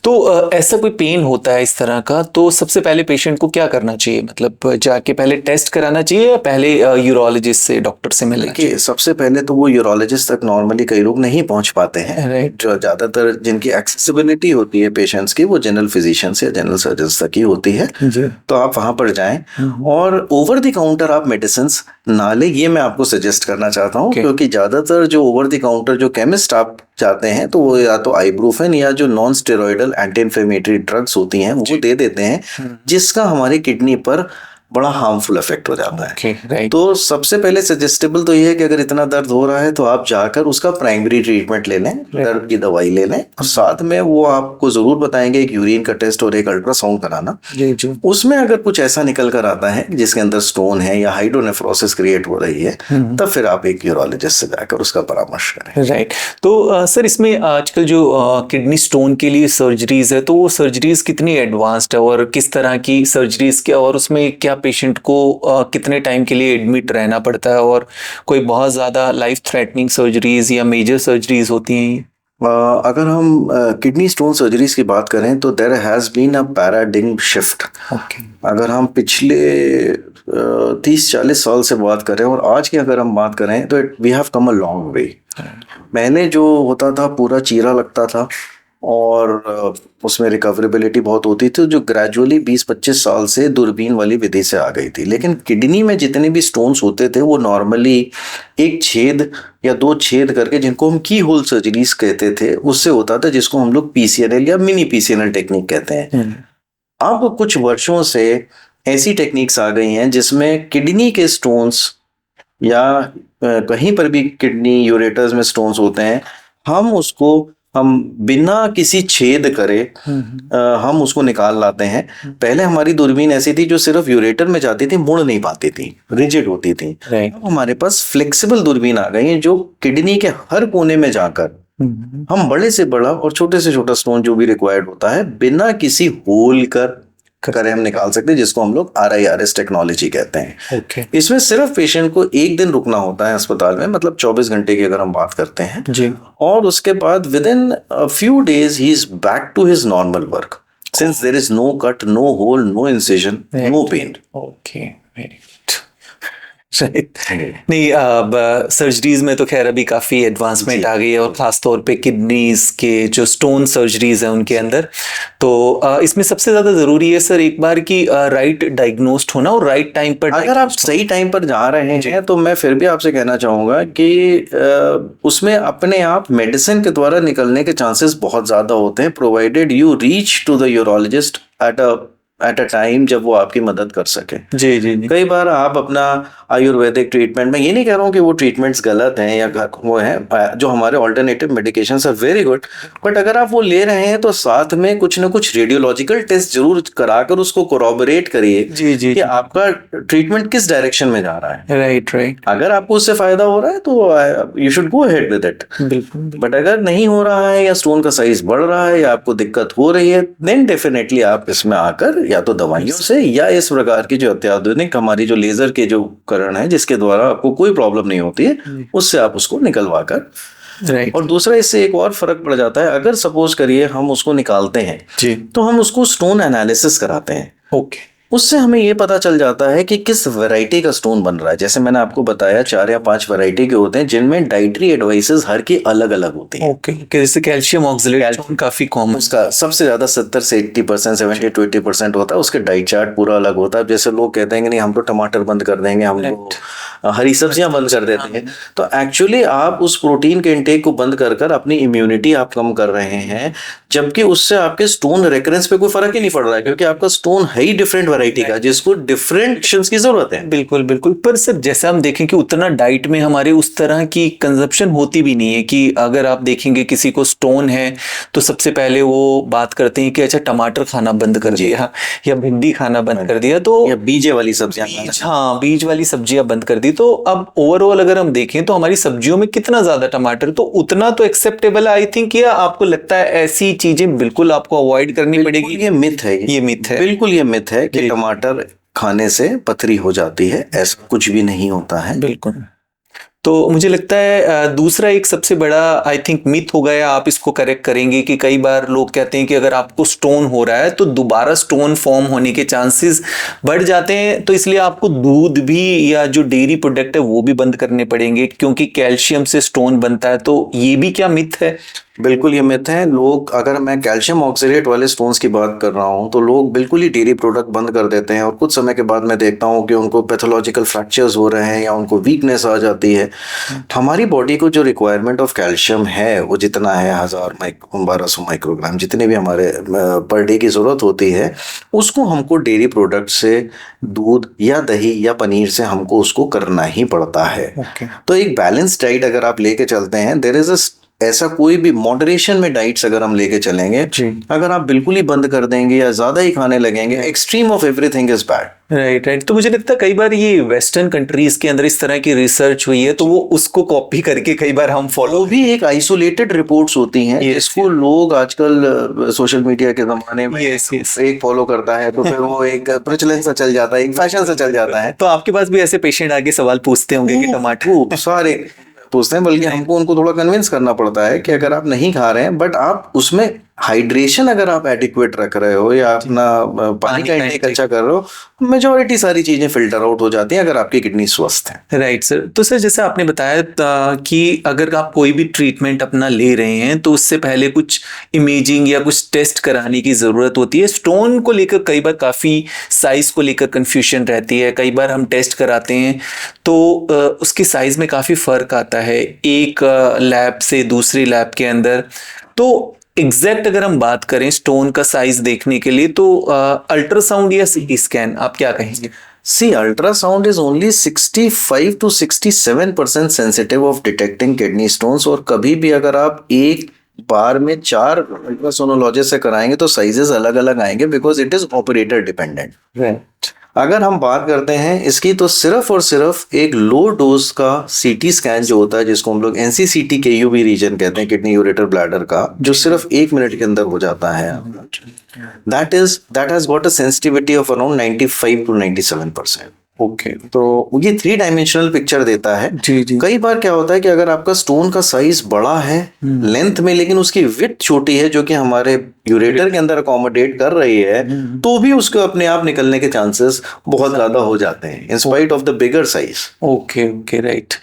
तो ऐसा कोई पेन होता है इस तरह का, तो सबसे पहले पेशेंट को क्या करना चाहिए? मतलब जाके पहले टेस्ट कराना चाहिए या पहले यूरोलॉजिस्ट से, डॉक्टर से मिलना चाहिए? देखिए, सबसे पहले तो वो यूरोलॉजिस्ट तक नॉर्मली कई लोग नहीं पहुंच पाते हैं। राइट। जो ज़्यादातर जिनकी एक्सेसिबिलिटी होती है पेशेंट्स की, वो जनरल फिजिशियन या जनरल सर्जन तक ही होती है। जी। तो आप वहां पर जाएं और ओवर द काउंटर आप मेडिसिन ना लें, ये मैं आपको सजेस्ट करना चाहता हूँ। Okay. क्योंकि ज़्यादातर जो ओवर द काउंटर जो केमिस्ट आप जाते हैं तो वो या तो आइब्रूफेन या जो non steroidal anti inflammatory drugs होती हैं वो दे देते हैं, जिसका हमारी किडनी पर बड़ा हार्मफुल इफेक्ट हो जाता है। Okay, right. तो सबसे पहले सजेस्टेबल तो ये है कि अगर इतना दर्द हो रहा है तो आप जाकर उसका प्राइमरी ट्रीटमेंट ले लें, दर्द की दवाई ले लें, और साथ में वो आपको जरूर बताएंगे एक यूरिन का टेस्ट और एक अल्ट्रासाउंड कराना। जी जी। उसमें अगर कुछ ऐसा निकल कर आता है जिसके अंदर स्टोन है या हाइड्रोनेफ्रोसिस क्रिएट हो रही है, तब फिर आप एक यूरोलॉजिस्ट से जाकर उसका परामर्श करें। राइट। तो सर, इसमें आजकल जो किडनी स्टोन के लिए सर्जरीज है, तो वो सर्जरीज कितनी एडवांस्ड है और किस तरह की सर्जरीज क्या, और उसमें क्या पेशेंट को कितने टाइम के लिए एडमिट रहना पड़ता है, और कोई बहुत ज़्यादा लाइफ थ्रेटनिंग सर्जरीज या मेजर सर्जरीज होती हैं? अगर हम किडनी स्टोन सर्जरीज की बात करें तो there has been a paradigm shift. Okay. अगर हम पिछले 30-40 साल से बात करें और आज की अगर हम बात करें तो we have come a long way. पहले जो होता था पूरा चीरा लगता था और उसमें रिकवरेबिलिटी बहुत होती थी, जो ग्रेजुअली 20-25 साल से दूरबीन वाली विधि से आ गई थी। लेकिन किडनी में जितने भी स्टोन्स होते थे वो नॉर्मली एक छेद या दो छेद करके, जिनको हम की होल सर्जरीज कहते थे, उससे होता था, जिसको हम लोग PCNL या मिनी PCNL टेक्निक कहते हैं। अब कुछ वर्षों से ऐसी टेक्निक्स आ गई हैं जिसमें किडनी के स्टोन्स या कहीं पर भी किडनी यूरेटर्स में स्टोन्स होते हैं, हम बिना किसी छेद करे हम उसको निकाल लाते हैं। पहले हमारी दूरबीन ऐसी थी जो सिर्फ यूरेटर में जाती थी, मुड़ नहीं पाती थी, रिजिड होती थी। अब हमारे पास फ्लेक्सिबल दूरबीन आ गई है जो किडनी के हर कोने में जाकर हम बड़े से बड़ा और छोटे से छोटा स्टोन जो भी रिक्वायर्ड होता है बिना किसी होल करे हम निकाल सकते हैं, जिसको हम लोग RIRS टेक्नोलॉजी कहते हैं। ओके। इसमें सिर्फ पेशेंट को एक दिन रुकना होता है अस्पताल में, मतलब 24 घंटे की अगर हम बात करते हैं जी। और उसके बाद within a few days ही is back to his normal work, since there is no cut, no hole, no incision, no pain. Okay, very good. नहीं, अब सर्जरीज में तो खैर अभी काफ़ी एडवांसमेंट आ गई है, और ख़ास तौर पे किडनीज के जो स्टोन सर्जरीज हैं उनके अंदर। तो इसमें सबसे ज़्यादा ज़रूरी है सर एक बार की राइट डायग्नोस्ड होना और राइट टाइम पर। अगर आप सही टाइम पर जा रहे हैं तो मैं फिर भी आपसे कहना चाहूँगा कि उसमें अपने आप मेडिसिन के द्वारा निकलने के चांसेस बहुत ज़्यादा होते हैं, provided you reach to the urologist at a time जब वो आपकी मदद कर सके। जी जी जी। कई बार आप अपना आयुर्वेदिक ट्रीटमेंट, मैं ये नहीं कह रहा हूँ कि वो ट्रीटमेंट्स गलत हैं या वो हैं, जो हमारे alternative medications are very good, but अगर आप वो ले रहे हैं तो साथ में कुछ ना कुछ रेडियोलॉजिकल टेस्ट जरूर कराकर उसको कोरॉबोरेट करिए जी जी कि आपका ट्रीटमेंट किस डायरेक्शन में जा रहा है। Right right. अगर आपको उससे फायदा हो रहा है तो you should go ahead with it. बिल्कुल। बट अगर नहीं हो रहा है या स्टोन का साइज बढ़ रहा है या आपको दिक्कत हो रही है, देन डेफिनेटली आप इसमें आकर या तो दवाइयों से या इस प्रकार की जो अत्याधुनिक हमारी जो लेजर के जो उपकरण है जिसके द्वारा आपको कोई प्रॉब्लम नहीं होती है, उससे आप उसको निकलवा कर। राइट। और दूसरा, इससे एक और फर्क पड़ जाता है, अगर सपोज करिए हम उसको निकालते हैं जी, तो हम उसको स्टोन एनालिसिस कराते हैं। ओके। उससे हमें ये पता चल जाता है कि किस वैरायटी का स्टोन बन रहा है। जैसे मैंने आपको बताया 4 या 5 वैरायटी के होते हैं जिनमें डाइटरी एडवाइसेस हर की अलग अलग होती हैं। ओके, जैसे कैल्शियम ऑक्सलेट काफी कॉमन, उसका सबसे ज्यादा 70 से 80%, 70 to 80% होता है। उसके डाइट चार्ट पूरा अलग होता है। जैसे लोग कहते हैं कि नहीं हम तो टमाटर बंद कर देंगे, हम लोग हरी सब्जियां बंद कर देते हैं, तो एक्चुअली आप उस प्रोटीन के इंटेक को बंद कर कर अपनी इम्यूनिटी आप कम कर रहे हैं, जबकि उससे आपके स्टोन रेकरेंस पे कोई फर्क ही नहीं पड़ रहा है, क्योंकि आपका स्टोन है ही डिफरेंट वैरायटी का जिसको डिफरेंट एक्शंस की जरूरत है। बिल्कुल बिल्कुल। पर सर जैसे हम देखें कि उतना डाइट में हमारे उस तरह की कंजप्शन होती भी नहीं है, कि अगर आप देखेंगे किसी को स्टोन है तो सबसे पहले वो बात करते हैं कि अच्छा टमाटर खाना बंद कर दिया या भिंडी खाना बंद कर दिया, तो या बीजे वाली सब्जियां, बीज वाली सब्जियां बंद कर दी। होती, तो अब ओवरऑल अगर हम देखें तो हमारी सब्जियों में कितना ज्यादा टमाटर, तो उतना तो एक्सेप्टेबल है आई थिंक, या आपको लगता है ऐसी चीजें बिल्कुल आपको अवॉइड करनी पड़ेगी? ये मिथ है, ये मिथ है, बिल्कुल ये मिथ है कि टमाटर खाने से पथरी हो जाती है, ऐसा कुछ भी नहीं होता है। बिल्कुल। तो मुझे लगता है दूसरा एक सबसे बड़ा आई थिंक मिथ होगा, या आप इसको करेक्ट करेंगे, कि कई बार लोग कहते हैं कि अगर आपको स्टोन हो रहा है तो दोबारा स्टोन फॉर्म होने के चांसेस बढ़ जाते हैं, तो इसलिए आपको दूध भी या जो डेयरी प्रोडक्ट है वो भी बंद करने पड़ेंगे क्योंकि कैल्शियम से स्टोन बनता है। तो ये भी क्या मिथ है? बिल्कुल ये मिथ है। लोग, अगर मैं कैल्शियम ऑक्सलेट वाले स्टोन्स की बात कर रहा हूँ, तो लोग बिल्कुल ही डेयरी प्रोडक्ट बंद कर देते हैं और कुछ समय के बाद मैं देखता हूँ कि उनको पैथोलॉजिकल फ्रैक्चर्स हो रहे हैं या उनको वीकनेस आ जाती है। हमारी बॉडी को जो रिक्वायरमेंट ऑफ कैल्शियम है वो जितना है 1200 माइक्रोग्राम, जितने भी हमारे पर डे की ज़रूरत होती है, उसको हमको डेयरी प्रोडक्ट से, दूध या दही या पनीर से हमको उसको करना ही पड़ता है। तो एक बैलेंस डाइट अगर आप लेके चलते हैं, देयर इज ऐसा कोई भी मॉडरेशन में डाइट्स अगर हम लेके चलेंगे, अगर आप बिल्कुल ही बंद कर देंगे या ज्यादा ही खाने लगेंगे, extreme of everything is bad. Right. तो मुझे लगता है कई बार ये वेस्टर्न कंट्रीज के अंदर इस तरह की रिसर्च हुई है, तो वो उसको कॉपी करके कई बार हम फॉलो भी एक आइसोलेटेड रिपोर्ट्स होती हैं, इसको लोग आजकल सोशल मीडिया के जमाने में एक फॉलो करता है तो फिर वो एक प्रचलन सा चल जाता है, एक फैशन सा चल जाता है। तो आपके पास भी ऐसे पेशेंट आके सवाल पूछते होंगे कि टमाटर सारे पूछते हैं, बल्कि हमको उनको थोड़ा कन्विंस करना पड़ता है कि अगर आप नहीं खा रहे हैं, बट आप उसमें हाइड्रेशन अगर आप एडिक्वेट रख रहे हो या अपना पानी का इंटेक अच्छा कर रहे हो, मेजॉरिटी सारी चीजें फिल्टर आउट हो जाती हैं अगर आपकी किडनी स्वस्थ है। Right sir. तो सर जैसे आपने बताया कि अगर आप कोई भी ट्रीटमेंट अपना ले रहे हैं तो उससे पहले कुछ इमेजिंग या कुछ टेस्ट कराने की ज़रूरत होती है। स्टोन को लेकर कई बार काफ़ी साइज़ को लेकर कन्फ्यूजन रहती है, कई बार हम टेस्ट कराते हैं तो उसकी साइज़ में काफ़ी फ़र्क आता है एक लैब से दूसरी लैब के अंदर। तो एग्जैक्ट अगर हम बात करें स्टोन का साइज देखने के लिए, तो अल्ट्रासाउंड या सीटी स्कैन आप क्या कहेंगे? See, ultrasound is only 65 to 67% sensitive of detecting kidney stones, और कभी भी अगर आप एक बार में 4 अल्ट्रासोनोलॉजिस्ट से कराएंगे तो साइजेस अलग अलग आएंगे, because it is operator dependent. Right. अगर हम बात करते हैं इसकी, तो सिर्फ और सिर्फ एक लो डोज का सीटी स्कैन जो होता है, जिसको हम लोग एनसीसीटी केयूबी रीजन कहते हैं, किडनी यूरेटर ब्लैडर का, जो सिर्फ 1 मिनट के अंदर हो जाता है, that has got a sensitivity of around 95 to 97%। Okay. तो ये 3 डायमेंशनल पिक्चर देता है। जी। कई बार क्या होता है कि अगर आपका स्टोन का साइज बड़ा है लेंथ में, लेकिन उसकी विड्थ छोटी है जो कि हमारे यूरेटर के अंदर अकोमोडेट कर रही है, तो भी उसको अपने आप निकलने के चांसेस बहुत ज्यादा हो जाते हैं in spite of the bigger size. Okay right.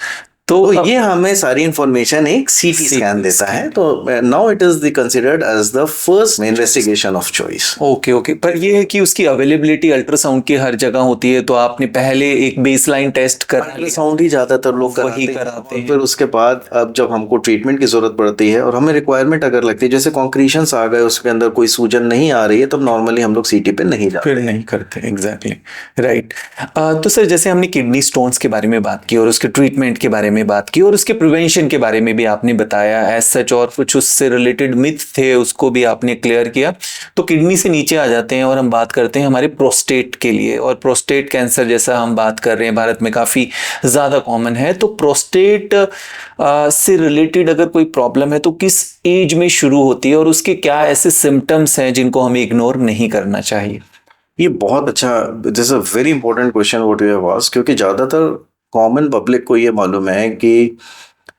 तो ये हमें सारी इंफॉर्मेशन एक सीटी स्कैन देता है। तो now it is considered as the first investigation of choice. Okay. पर ये है कि उसकी अवेलेबिलिटी अल्ट्रासाउंड की हर जगह होती है, तो आपने पहले एक बेसलाइन टेस्ट कर अल्ट्रासाउंड ही ज्यादातर लोग कराते हैं, फिर उसके बाद अब जब हमको ट्रीटमेंट की जरूरत पड़ती है और हमें रिक्वायरमेंट अगर लगती है, जैसे कॉन्क्रीशंस आ गए, उसके अंदर कोई सूजन नहीं आ रही है, तब नॉर्मली हम लोग सीटी पे नहीं जाते, फिर नहीं करते। Exactly right. तो सर जैसे हमने किडनी स्टोन्स के बारे में बात की और उसके ट्रीटमेंट के बारे में बात की और उसके प्रिवेंशन के बारे में भी आपने बताया एज सच, और कुछ उससे रिलेटेड मिथ थे उसको भी आपने क्लियर किया। तो किडनी से नीचे आ जाते हैं और हम बात करते हैं हमारे प्रोस्टेट के लिए, और प्रोस्टेट कैंसर जैसा हम बात कर रहे हैं भारत में काफ़ी ज़्यादा कॉमन है। तो प्रोस्टेट से रिलेटेड अगर कोई प्रॉब्लम है तो किस एज में शुरू होती है और उसके क्या ऐसे सिम्टम्स हैं जिनको हमें इग्नोर नहीं करना चाहिए? ये बहुत अच्छा, this a very important question what you have asked, क्योंकि ज्यादातर कॉमन पब्लिक को ये मालूम है कि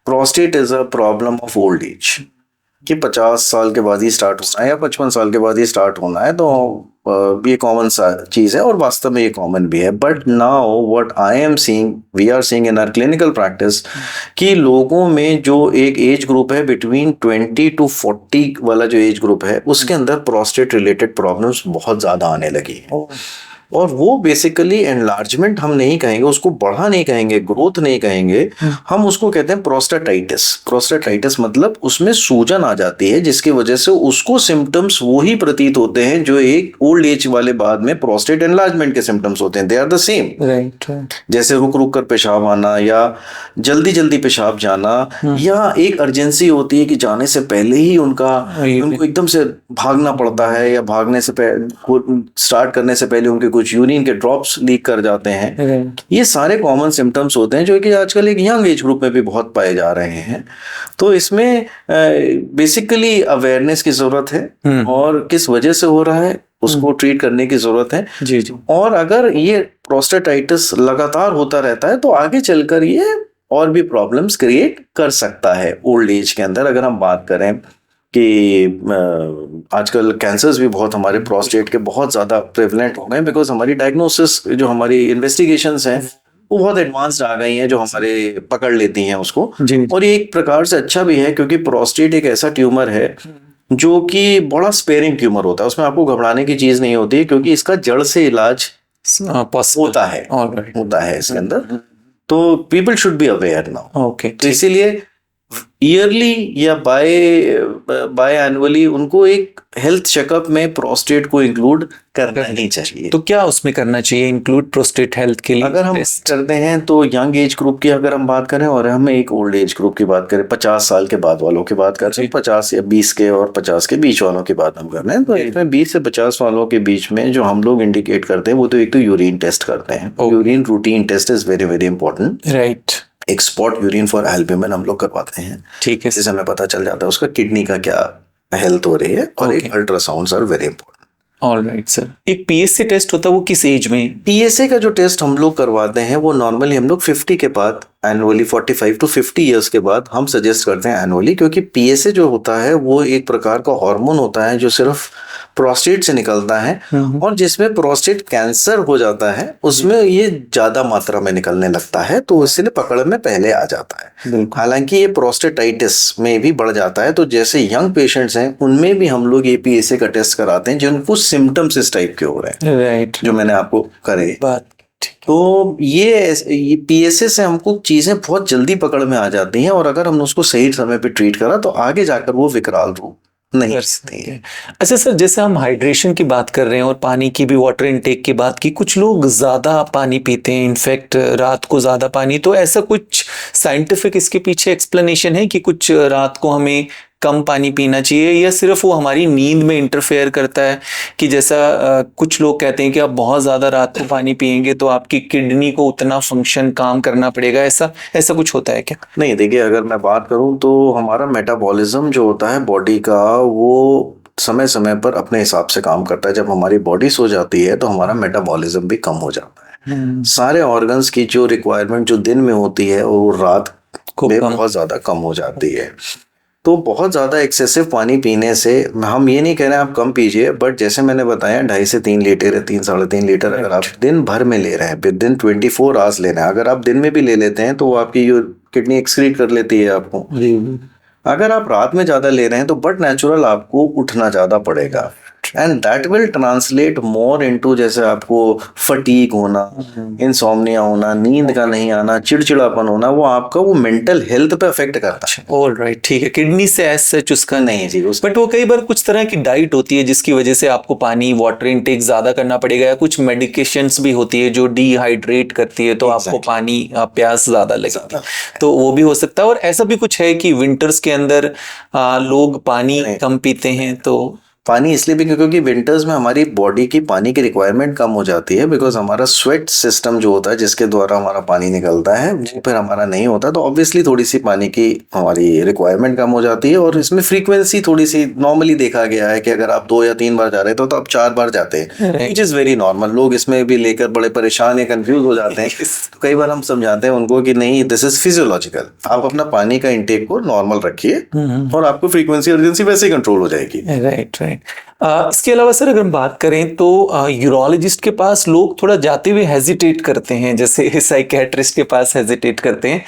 prostate is a problem of old age, कि 50 साल के बाद ही स्टार्ट होना है या 55 साल के बाद ही स्टार्ट होना है। तो ये कॉमन सा चीज़ है और वास्तव में ये कॉमन भी है। But now what I am seeing, we are seeing in our clinical practice, कि लोगों में जो एक एज ग्रुप है बिटवीन 20 to 40 वाला जो एज ग्रुप है, उसके अंदर प्रोस्टेट रिलेटेड प्रॉब्लम्स बहुत ज़्यादा आने लगी है। और वो बेसिकली एनलार्जमेंट हम नहीं कहेंगे, उसको बढ़ा नहीं कहेंगे, ग्रोथ नहीं कहेंगे, हम उसको कहते हैं प्रोस्टेटाइटिस। प्रोस्टेटाइटिस मतलब उसमें सूजन आ जाती है, जिसकी वजह से उसको सिम्टम्स वो ही प्रतीत होते हैं जो एक ओल्ड एज वाले बाद में प्रोस्टेट एनलार्जमेंट के सिम्टम्स होते हैं। They are the same. Right. जैसे रुक रुक कर पेशाब आना या जल्दी जल्दी पेशाब जाना, या एक अर्जेंसी होती है कि जाने से पहले ही उनको एकदम से भागना पड़ता है, या भागने से स्टार्ट करने से पहले उनके कुछ यूरिन के ड्रॉप्स लीक कर जाते हैं। ये सारे कॉमन सिम्टम्स होते हैं जो कि आजकल एक यंग एज ग्रुप में भी बहुत पाए जा रहे हैं। तो इसमें बेसिकली अवेयरनेस की जरूरत है और किस वजह से हो रहा है उसको ट्रीट करने की जरूरत है। जी जी। और अगर ये प्रोस्टेटाइटिस लगातार होता रहता है तो आगे चलकर ये और भी प्रॉब्लम्स क्रिएट कर सकता है ओल्ड एज के अंदर। अगर हम बात करें कि आजकल कैंसर्स भी बहुत हमारे प्रोस्टेट के बहुत ज़्यादा प्रेवलेंट हो गए, बिकॉज हमारी डायग्नोसिस जो हमारी इन्वेस्टिगेशंस हैं वो बहुत एडवांस्ड आ गई हैं जो हमारे पकड़ लेती हैं उसको। जी। और ये एक प्रकार से अच्छा भी है क्योंकि प्रोस्टेट एक ऐसा ट्यूमर है जो कि बड़ा स्पेयरिंग ट्यूमर होता है, उसमें आपको घबराने की चीज़ नहीं होती क्योंकि इसका जड़ से इलाज होता है इसके अंदर। तो people should be aware now. Okay, तो इसीलिए ईयरली या बाय एनुअली उनको एक हेल्थ चेकअप में प्रोस्टेट को इंक्लूड करना ही चाहिए। तो क्या उसमें करना चाहिए इंक्लूड प्रोस्टेट हेल्थ के लिए? अगर हम करते हैं तो यंग एज ग्रुप की अगर हम बात करें और हम एक ओल्ड एज ग्रुप की बात करें, 50 साल के बाद वालों की बात करें, 50 या 20 के और 50 के बीच वालों की बात हम कर रहे हैं, तो इसमें 20 से 50 वालों के बीच में जो हम लोग इंडिकेट करते हैं वो तो एक तो यूरिन टेस्ट करते हैं। Urine routine test is very very important. Right. एक स्पॉट यूरिन फॉर एल्ब्यूमिन हम लोग करवाते हैं, ठीक है, जिससे हमें पता चल जाता है उसका किडनी का क्या हेल्थ हो रही है। और एक ultrasounds are very important. Alright sir. एक पीएसए टेस्ट होता है वो किस एज में? पीएसए का जो टेस्ट हम लोग करवाते हैं वो नॉर्मली हम लोग 50 के बाद एनुअली 45 टू 50 इयर्स के बाद हम सजेस्ट करते हैं एनुअली, क्योंकि पीएसए जो होता है वो एक प्रकार का हार्मोन होता है जो सिर्फ प्रोस्टेट से निकलता है और जिसमें प्रोस्टेट कैंसर हो जाता है उसमें ये ज्यादा मात्रा में निकलने लगता है, तो इसलिए पकड़ में पहले आ जाता है। हालांकि ये प्रोस्टेटाइटिस में भी बढ़ जाता है, तो जैसे यंग पेशेंट्स हैं उनमें भी हम लोग ये पीएसए का टेस्ट कराते हैं जिनको सिम्टम्स इस टाइप के हो रहे हैं। राइट। जो मैंने आपको करे बात। तो ये पीएसए से हमको चीजें बहुत जल्दी पकड़ में आ जाती हैं और अगर हमने उसको सही समय पे ट्रीट करा तो आगे जाकर वो विकराल रूप नहीं कर सकती है। अच्छा सर, जैसे हम हाइड्रेशन की बात कर रहे हैं और पानी की भी, वाटर इनटेक की बात की, कुछ लोग ज़्यादा पानी पीते हैं, इनफैक्ट रात को ज़्यादा पानी, तो ऐसा कुछ साइंटिफिक इसके पीछे एक्सप्लेनेशन है कि कुछ रात को हमें कम पानी पीना चाहिए या सिर्फ वो हमारी नींद में इंटरफेयर करता है? कि जैसा कुछ लोग कहते हैं कि आप बहुत ज़्यादा रात को पानी पिएंगे तो आपकी किडनी को उतना फंक्शन काम करना पड़ेगा, ऐसा कुछ होता है क्या? नहीं, देखिए अगर मैं बात करूं तो हमारा मेटाबॉलिज्म जो होता है बॉडी का वो समय समय पर अपने हिसाब से काम करता है। जब हमारी बॉडी सो जाती है तो हमारा मेटाबॉलिज्म भी कम हो जाता है। सारे ऑर्गन्स की जो रिक्वायरमेंट जो दिन में होती है वो रात में बहुत ज़्यादा कम हो जाती है। तो बहुत ज़्यादा एक्सेसिव पानी पीने से, हम ये नहीं कह रहे हैं आप कम पीजिए, बट जैसे मैंने बताया 2.5 से 3 लीटर या 3 साढ़े 3 लीटर अगर आप दिन भर में ले रहे हैं, विद दिन 24 आवर्स लेना है। अगर आप दिन में भी ले लेते हैं तो वो आपकी किडनी एक्सक्रीट कर लेती है आपको। अगर आप रात में ज़्यादा ले रहे हैं तो बट नेचुरल आपको उठना ज़्यादा पड़ेगा and that will translate more into, जैसे आपको फटीग होना, इंसोम्निया होना, नींद का नहीं आना, चिड़चिड़ापन होना, वो आपका वो मेंटल हेल्थ पे अफेक्ट करता है। ऑलराइट, ठीक है। किडनी से ऐसा उसका नहीं जी, बट वो कई बार कुछ तरह की डाइट होती है जिसकी वजह से आपको पानी, वाटर इनटेक ज्यादा करना पड़ेगा, या कुछ मेडिकेशंस भी होती है जो डिहाइड्रेट करती है तो आपको पानी, प्यास ज्यादा लगेगी, तो वो भी हो सकता है। और ऐसा भी कुछ है कि विंटर्स के अंदर लोग पानी कम पीते हैं, तो पानी इसलिए भी क्योंकि विंटर्स में हमारी बॉडी की पानी की रिक्वायरमेंट कम हो जाती है, बिकॉज हमारा स्वेट सिस्टम जो होता है जिसके द्वारा हमारा पानी निकलता है वो फिर हमारा नहीं होता, तो ऑब्वियसली थोड़ी सी पानी की हमारी रिक्वायरमेंट कम हो जाती है। और इसमें फ्रीक्वेंसी थोड़ी सी नॉर्मली देखा गया है कि अगर आप 2 या 3 बार जा रहे हो तो आप 4 बार जाते हैं, विच इज़ वेरी नॉर्मल। लोग इसमें भी लेकर बड़े परेशान या कंफ्यूज हो जाते हैं। तो कई बार हम समझाते हैं उनको कि नहीं, दिस इज फिजियोलॉजिकल, आप अपना पानी का इंटेक को नॉर्मल रखिए और आपको फ्रीक्वेंसी अर्जेंसी वैसे ही कंट्रोल हो जाएगी। राइट। इसके अलावा सर अगर हम बात करें तो यूरोलॉजिस्ट के पास लोग थोड़ा जाते हुए हेजिटेट करते हैं, जैसे साइकियाट्रिस्ट के पास हेजिटेट करते हैं,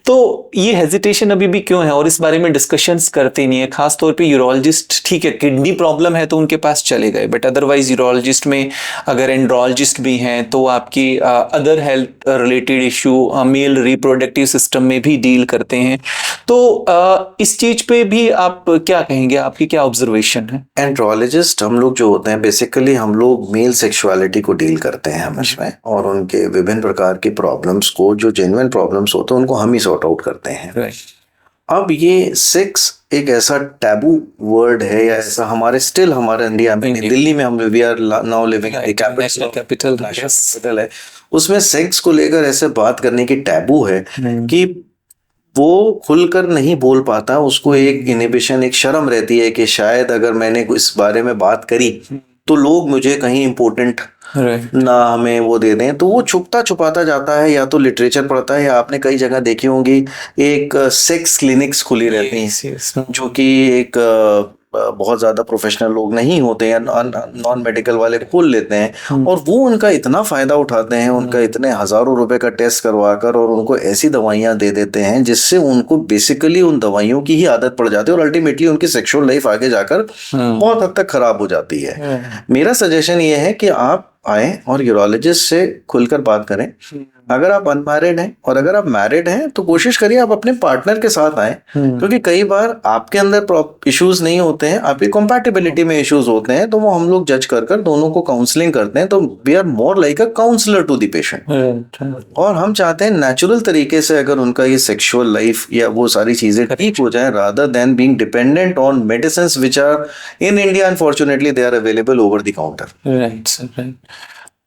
तो ये हेजिटेशन अभी भी क्यों है और इस बारे में डिस्कशंस करते नहीं है? खास तौर पे यूरोलॉजिस्ट, ठीक है किडनी प्रॉब्लम है तो उनके पास चले गए, बट अदरवाइज यूरोलॉजिस्ट में अगर एंड्रोलॉजिस्ट भी हैं तो आपकी other health related issue, male reproductive system में भी डील करते हैं, तो इस चीज पे भी आप क्या कहेंगे, आपकी क्या ऑब्जर्वेशन है? एंड्रोलॉजिस्ट हम लोग जो होते हैं बेसिकली हम लोग मेल सेक्सुअलिटी को डील करते हैं हमेशा, और उनके विभिन्न प्रकार की प्रॉब्लम्स को, जो जेन्युइन प्रॉब्लम्स होते हैं उनको हम ही सॉर्ट आउट करते हैं। अब ये सेक्स एक ऐसा टैबू वर्ड है या ऐसा हमारे इंडिया में, दिल्ली में हम we are now living in national capital capital है, उसमें सेक्स को लेकर ऐसे बात करने की टैबू है कि वो खुलकर नहीं बोल पाता, उसको एक इनहिबिशन, एक शर्म रहती है कि शायद अगर मैंने इस बारे में बात करी तो लोग मुझे कहीं इम्पोर्टेंट ना हमें वो दे दें, तो वो छुपता छुपाता जाता है, या तो लिटरेचर पढ़ता है, या आपने कई जगह देखी होंगी एक सेक्स क्लिनिक्स खुली रहती हैं जो कि एक बहुत ज्यादा प्रोफेशनल लोग नहीं होते हैं, नॉन मेडिकल वाले खोल लेते हैं, और वो उनका इतना फायदा उठाते हैं, उनका इतने हजारों रुपए का टेस्ट करवा कर और उनको ऐसी दवाइयां दे देते हैं जिससे उनको बेसिकली उन दवाइयों की ही आदत पड़ जाती है, और अल्टीमेटली उनकी सेक्सुअल लाइफ आगे जाकर बहुत हद तक खराब हो जाती है। मेरा सजेशन ये है कि आप आए और यूरोलॉजिस्ट से खुलकर बात करें। अगर आप अनमैरिड हैं और अगर आप मैरिड हैं तो कोशिश करिए आप अपने पार्टनर के साथ आए, क्योंकि कई बार आपके अंदर इश्यूज नहीं होते हैं, आपकी कंपैटिबिलिटी में इश्यूज होते हैं, तो वो हम लोग जज कर कर दोनों को काउंसलिंग करते हैं, तो we are more like a counsellor to the patient. और हम चाहते हैं नेचुरल तरीके से अगर उनका ये सेक्सुअल लाइफ या वो सारी चीजें ठीक हो जाए, rather than being dependent on medicines which are in India unfortunately they are available over the counter. Right.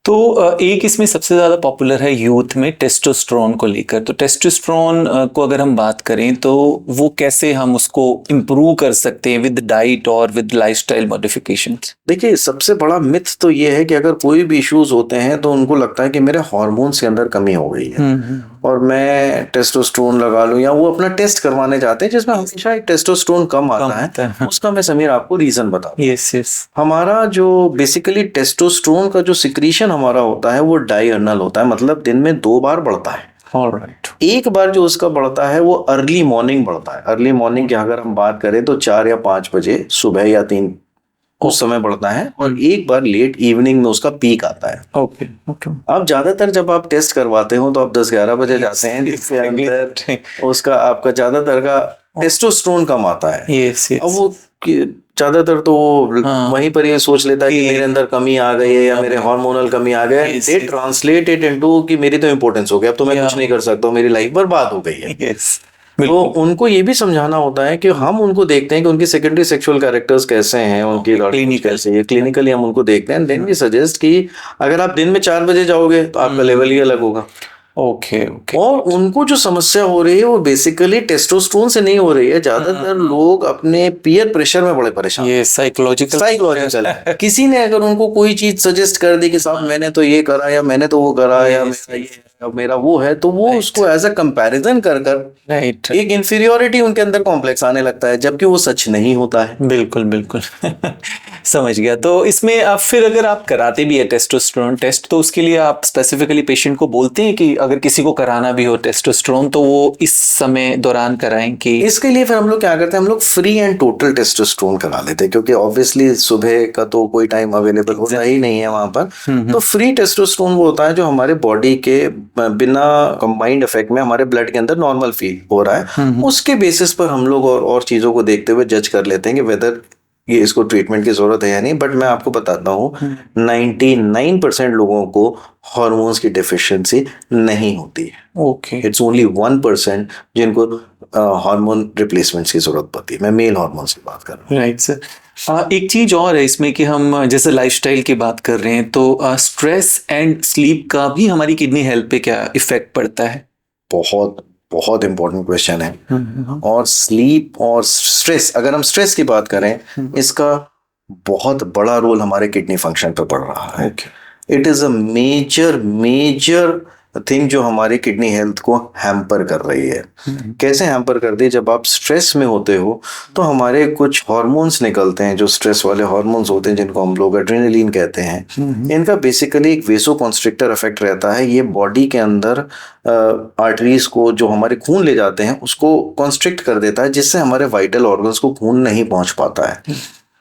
तो एक इसमें सबसे ज़्यादा पॉपुलर है यूथ में टेस्टोस्टेरोन को लेकर। तो टेस्टोस्टेरोन को अगर हम बात करें तो वो कैसे हम उसको इम्प्रूव कर सकते हैं विद डाइट और विद लाइफस्टाइल मॉडिफिकेशंस? देखिए, सबसे बड़ा मिथ तो ये है कि अगर कोई भी इश्यूज होते हैं तो उनको लगता है कि मेरे हार्मोन्स के अंदर कमी हो गई है और मैं टेस्टोस्टेरोन लगा लूं, या वो अपना टेस्ट करवाने जाते हैं जिसमें हमेशा एक टेस्टोस्टेरोन कम आता है। उसका मैं समीर आपको रीजन बता दूं। यस। हमारा जो बेसिकली टेस्टोस्टेरोन का जो सिक्रीशन हमारा होता है वो डायर्नल होता है, मतलब दिन में 2 बार बढ़ता है। ऑलराइट। एक बार जो उसका बढ़ता है वो अर्ली मॉर्निंग बढ़ता है। अर्ली मॉर्निंग की अगर हम बात करें तो 4 या 5 बजे सुबह या 3 उस समय बढ़ता है, और एक बार लेट इवनिंग में उसका पीक आता है। ओके। अब ज्यादातर जब आप टेस्ट करवाते हो तो आप 10-11 बजे जाते हैं, जिसके अंदर उसका आपका ज्यादातर का टेस्टोस्टेरोन कम आता है। अब वो ज्यादातर तो वहीं पर ये सोच लेता है कि मेरे अंदर कमी आ गई है या मेरे हार्मोनल कमी आ गया है। दे ट्रांसलेट इट इनटू कि मेरी तो इंपॉर्टेंस हो गया, अब तो मैं कुछ नहीं कर सकता, मेरी लाइफ बर्बाद हो गई है। तो उनको ये भी समझाना होता है कि हम उनको देखते हैं कि उनकी सेकेंडरी सेक्सुअल कैरेक्टर्स कैसे हैं, उनकी क्लिनिकल कैसे है, क्लिनिकली हम उनको देखते हैं। देन वी सजेस्ट कि अगर आप दिन में 4 बजे जाओगे तो आपका लेवल ही अलग होगा। ओके। और उनको जो समस्या हो रही है वो बेसिकली टेस्टोस्टेरोन से नहीं हो रही है। ज्यादातर लोग अपने पीयर प्रेशर में बड़े परेशान, ये साइकोलॉजिकल है। किसी ने अगर उनको कोई चीज सजेस्ट कर दी कि साहब मैंने तो ये करा या मैंने तो वो करा या मेरा ये मेरा वो है, तो वो उसको एज अ कंपैरिजन कर कर एक इंफीरियोरिटी उनके अंदर कॉम्प्लेक्स आने लगता है, जबकि वो सच नहीं होता है। बिल्कुल समझ गया। तो इसमें आप फिर अगर आप कराते भी है टेस्टोस्टेरोन टेस्ट, तो उसके लिए आप स्पेसिफिकली पेशेंट को बोलते हैं कि अगर किसी को कराना भी हो टेस्टोस्टेरोन तो वो इस समय दौरान कराएं? कि इसके लिए फिर हम लोग क्या करते हैं, हम लोग फ्री एंड टोटल टेस्टोस्टेरोन करा लेते हैं, क्योंकि ऑब्वियसली सुबह का तो कोई टाइम अवेलेबल होता ही नहीं है वहां पर। तो फ्री टेस्टोस्टेरोन वो होता है जो हमारे बॉडी के बिना कंबाइंड इफेक्ट में हमारे ब्लड के अंदर नॉर्मल फील हो रहा है, उसके बेसिस पर हम लोग और चीजों को देखते हुए जज कर लेते हैं कि वेदर ये इसको ट्रीटमेंट की जरूरत है या नहीं। बट मैं आपको बताता हूँ 99% लोगों को हार्मोन्स की डेफिशिएंसी नहीं होती है। ओके। इट्स ओनली 1% जिनको हार्मोन रिप्लेसमेंट्स की जरूरत पड़ती है। मैं मेल हार्मोन्स की बात कर रहा हूँ। Right sir. एक चीज और है इसमें कि हम जैसे लाइफस्टाइल की बात कर रहे हैं, तो स्ट्रेस एंड स्लीप का भी हमारी किडनी हेल्थ पे क्या इफेक्ट पड़ता है? बहुत बहुत इंपॉर्टेंट क्वेश्चन है। और स्लीप और स्ट्रेस, अगर हम स्ट्रेस की बात करें, इसका बहुत बड़ा रोल हमारे किडनी फंक्शन पर पड़ रहा है। It is a major thing जो हमारी किडनी हेल्थ को हैम्पर कर रही है। कैसे हैम्पर कर दी? जब आप स्ट्रेस में होते हो तो हमारे कुछ हार्मोन्स निकलते हैं जो स्ट्रेस वाले हार्मोन्स होते हैं, जिनको हम लोग एड्रेनलिन कहते हैं। इनका बेसिकली एक वेसोकॉन्स्ट्रिक्टर इफेक्ट रहता है। ये बॉडी के अंदर आर्टरीज को, जो हमारे खून ले जाते हैं, उसको कॉन्स्ट्रिक्ट कर देता है, जिससे हमारे वाइटल ऑर्गन्स को खून नहीं पहुंच पाता है।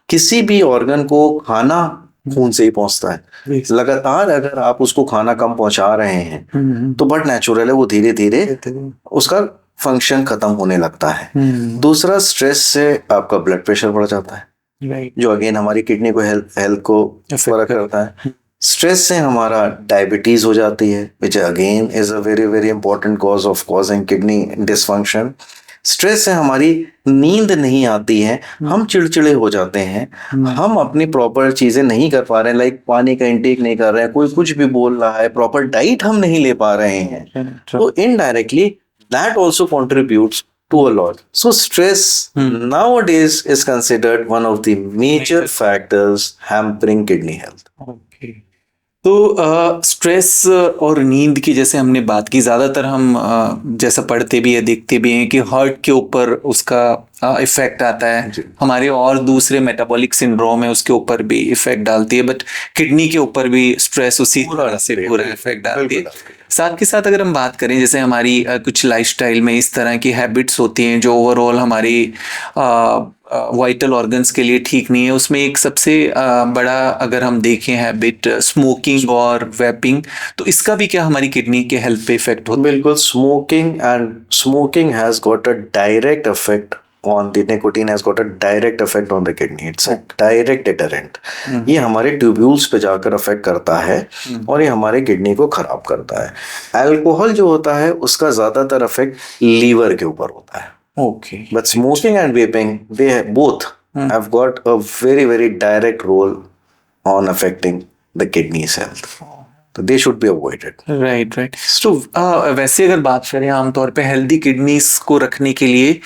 किसी भी ऑर्गन को खाना खून से ही पहुंचता है। लगातार अगर आप उसको खाना कम पहुंचा रहे हैं तो बट नेचुरल है वो धीरे धीरे उसका फंक्शन खत्म होने लगता है। दूसरा, स्ट्रेस से आपका ब्लड प्रेशर बढ़ जाता है, जो अगेन हमारी किडनी को हेल्थ को फर्क करता है। स्ट्रेस से हमारा डायबिटीज हो जाती है, which again is a very very important cause of causing kidney dysfunction. Stress से हमारी नींद नहीं आती है, हम चिड़चिड़े हो जाते हैं, हम अपनी प्रॉपर चीजें नहीं कर पा रहे हैं, लाइक पानी का इंटेक नहीं कर रहे हैं, कोई कुछ भी बोल रहा है, प्रॉपर डाइट हम नहीं ले पा रहे हैं, तो indirectly that also contributes to a lot. So stress nowadays is considered one of the major factors hampering kidney health. Okay, तो स्ट्रेस और नींद की जैसे हमने बात की, ज़्यादातर हम जैसा पढ़ते भी है देखते भी हैं कि हार्ट के ऊपर उसका इफेक्ट आता है, हमारे और दूसरे मेटाबॉलिक सिंड्रोम है उसके ऊपर भी इफेक्ट डालती है, बट किडनी के ऊपर भी स्ट्रेस उसी तरह से पूरा इफेक्ट डालती है। साथ के साथ अगर हम बात करें जैसे हमारी कुछ लाइफस्टाइल में इस तरह की हैबिट्स होती हैं जो ओवरऑल हमारी वाइटल ऑर्गन्स के लिए ठीक नहीं है, उसमें एक सबसे बड़ा अगर हम देखें हैबिट स्मोकिंग और वेपिंग, तो इसका भी क्या हमारी किडनी के हेल्थ पे इफेक्ट होता है? बिल्कुल, smoking has got a direct effect on the nicotine has got a direct effect on the kidney. It's a direct deterrent. ये हमारे ट्यूब्यूल्स पे जाकर अफेक्ट करता है और ये हमारे किडनी को खराब करता है। अल्कोहल जो होता है उसका ज्यादातर अफेक्ट लीवर के ऊपर होता है। Okay. But smoking and vaping, they both have got a very, very direct role on affecting the kidney's health. So they should be avoided. Right right. तो वैसे अगर बात करें आमतौर पे हेल्दी किडनीज को रखने के लिए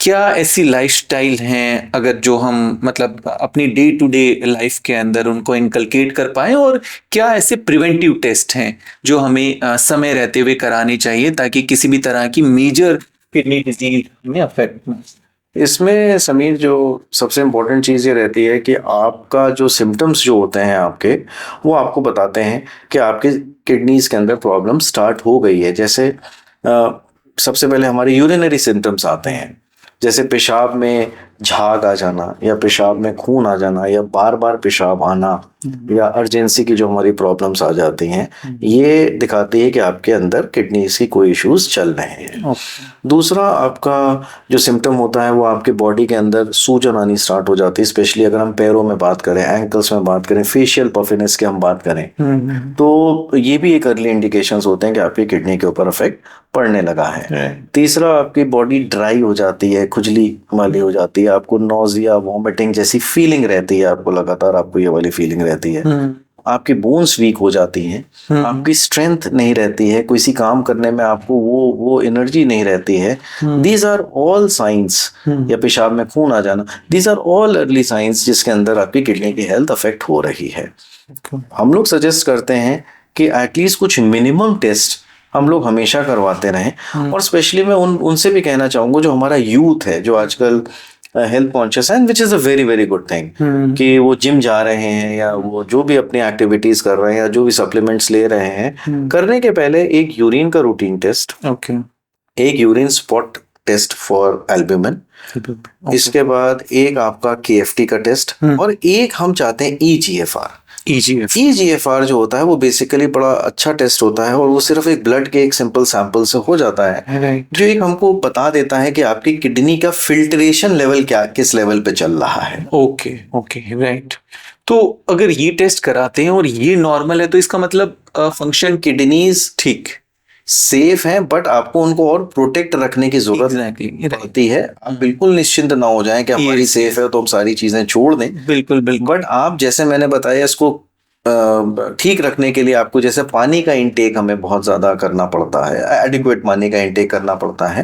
क्या ऐसी लाइफस्टाइल हैं अगर जो हम मतलब अपनी डे टू डे लाइफ के अंदर उनको इनकलकेट कर पाएं, और क्या ऐसे प्रिवेंटिव टेस्ट हैं जो हमें समय रहते हुए कराने चाहिए ताकि किसी भी तरह की मेजर किडनी डिजीज में अफेक्ट ना? इसमें समीर जो सबसे इम्पोर्टेंट चीज़ ये रहती है कि आपका जो सिम्टम्स जो होते हैं आपके, वो आपको बताते हैं कि आपके किडनीज के अंदर प्रॉब्लम स्टार्ट हो गई है। जैसे सबसे पहले हमारे यूरिनरी सिम्टम्स आते हैं, जैसे पेशाब में झाग आ जाना या पेशाब में खून आ जाना या बार बार पेशाब आना या अर्जेंसी की जो हमारी प्रॉब्लम्स आ जाती हैं, ये दिखाती है कि आपके अंदर किडनीज की कोई इश्यूज चल रहे हैं। दूसरा आपका जो सिम्टम होता है वो आपके बॉडी के अंदर सूजन आनी स्टार्ट हो जाती है, स्पेशली अगर हम पैरों में बात करें, एंकल्स में बात करें, फेशियल पफिनेस की हम बात करें, तो ये भी एक अर्ली इंडिकेशंस होते हैं कि आपकी किडनी के ऊपर इफेक्ट पड़ने लगा है। तीसरा आपकी बॉडी ड्राई हो जाती है, खुजली वाली हो जाती है, आपको नोजिया वॉमिटिंग जैसी फीलिंग रहती है, आपको लगातार आपको ये वाली फीलिंग रहती है, आपकी बोन्स वीक हो जाती हैं, आपकी स्ट्रेंथ नहीं रहती है, किसी काम करने में आपको वो एनर्जी नहीं रहती है। दीज आर ऑल साइंस, या पेशाब में खून आ जाना, these are all early signs जिसके अंदर आपकी किडनी की हेल्थ अफेक्ट हो रही है। हम लोग सजेस्ट करते हैं कि एटलीस्ट कुछ मिनिमम टेस्ट हम लोग हमेशा करवाते रहें, और स्पेशली मैं उनसे भी कहना चाहूंगा जो हमारा यूथ है जो आजकल हेल्थ कॉन्शियस है, which is a very very good thing, कि वो जिम जा रहे हैं या वो जो भी अपनी एक्टिविटीज कर रहे हैं या जो भी सप्लीमेंट्स ले रहे हैं, करने के पहले एक यूरिन का रूटीन टेस्ट, एक urine spot test for albumin, इसके बाद एक आपका KFT का टेस्ट, और एक हम चाहते हैं EGFR जो होता है वो बेसिकली बड़ा अच्छा टेस्ट होता है, और वो सिर्फ एक ब्लड के एक सिंपल सैंपल से हो जाता है, जो एक हमको बता देता है कि आपकी किडनी का फिल्ट्रेशन लेवल किस लेवल पे चल रहा है। Okay right. तो अगर ये टेस्ट कराते हैं और ये नॉर्मल है तो इसका मतलब फंक्शन किडनीज ठीक सेफ हैं, बट आपको उनको और प्रोटेक्ट रखने की जरूरत पड़ती है। आप बिल्कुल निश्चिंत ना हो जाएं कि हमारी सेफ है तो हम सारी चीजें छोड़ दें, बिल्कुल, बट आप जैसे मैंने बताया इसको ठीक रखने के लिए आपको जैसे पानी का इंटेक हमें बहुत ज्यादा करना पड़ता है, एडिक्वेट पानी का इंटेक करना पड़ता है।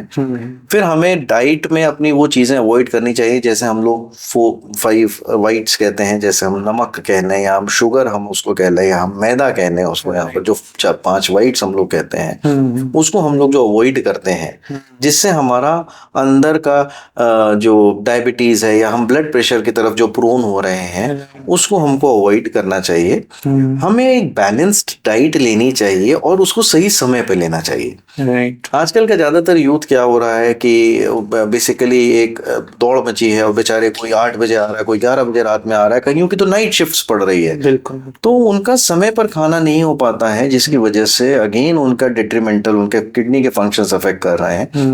फिर हमें डाइट में अपनी वो चीजें अवॉइड करनी चाहिए, जैसे हम लोग 5 वाइट्स कहते हैं, जैसे हम नमक कहने या हम शुगर हम उसको कह लें या हम मैदा कहने उसको, यहाँ पर जो 5 वाइट्स हम लोग कहते हैं उसको हम लोग जो अवॉइड करते हैं, जिससे हमारा अंदर का जो डायबिटीज है या हम ब्लड प्रेशर की तरफ जो प्रोन हो रहे हैं उसको हमको अवॉइड करना चाहिए। हमें एक बैलेंस्ड डाइट लेनी चाहिए और उसको सही समय पे लेना चाहिए। आजकल का ज्यादातर यूथ क्या हो रहा है कि बेसिकली एक दौड़ मची है और बेचारे कोई 8 बजे आ रहा है, कोई 11 बजे रात में आ रहा है, कहीं की तो नाइट शिफ्ट्स पड़ रही है, बिल्कुल, तो उनका समय पर खाना नहीं हो पाता है, जिसकी वजह से अगेन उनका डिट्रीमेंटल उनके किडनी के फंक्शंस अफेक्ट कर रहे हैं।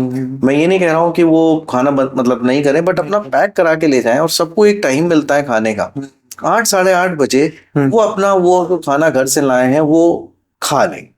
मैं ये नहीं कह रहा हूँ कि वो खाना मतलब नहीं करें, बट अपना पैक करा के ले जाएं, और सबको एक टाइम मिलता है खाने का, 8 साढ़े 8 बजे वो अपना वो खाना घर से लाए हैं वो खा लें।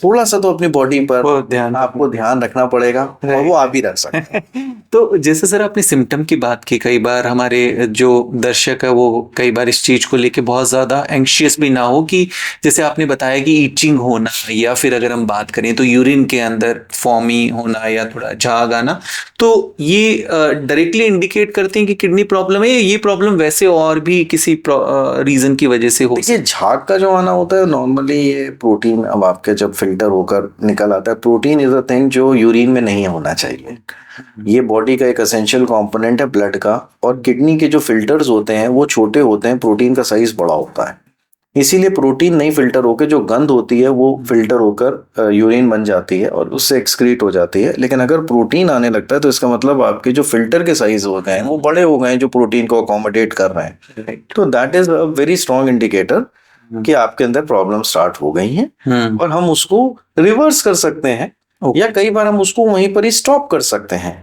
थोड़ा सा तो अपनी बॉडी पर वो ध्यान आपको ध्यान रखना पड़ेगा, और वो आप ही रख सकते हैं। तो जैसे सर आपने सिम्टम की बात की, कई बार हमारे जो दर्शक है वो कई बार इस चीज को लेके बहुत ज्यादा एंग्शियस भी ना हो, कि जैसे आपने बताया कि ईचिंग होना, या फिर अगर हम बात करें तो यूरिन के अंदर फॉमी होना या थोड़ा झाग आना, तो ये डायरेक्टली इंडिकेट करते हैं कि किडनी प्रॉब्लम है, या ये प्रॉब्लम वैसे और भी किसी रीजन की वजह से हो? देखिए, झाग का जो आना होता है नॉर्मली ये प्रोटीन अब आपके जब फिल्टर होकर निकल आता है, प्रोटीन इज अ थिंग जो यूरिन में नहीं होना चाहिए। ये बॉडी का एक एसेंशियल कंपोनेंट है ब्लड का, और किडनी के जो फिल्टर्स होते हैं वो छोटे होते हैं, प्रोटीन का साइज बड़ा होता है, इसीलिए प्रोटीन नहीं फिल्टर होकर जो गंध होती है वो फिल्टर होकर यूरिन बन जाती है और उससे एक्सक्रीट हो जाती है। लेकिन अगर प्रोटीन आने लगता है तो इसका मतलब आपके जो फिल्टर के साइज हो गए हैं वो बड़े हो गए हैं, जो प्रोटीन को अकोमोडेट कर रहे हैं। तो that is a very strong indicator कि आपके अंदर प्रॉब्लम स्टार्ट हो गई है, और हम उसको रिवर्स कर सकते हैं, या कई बार हम उसको वहीं पर ही स्टॉप कर सकते हैं।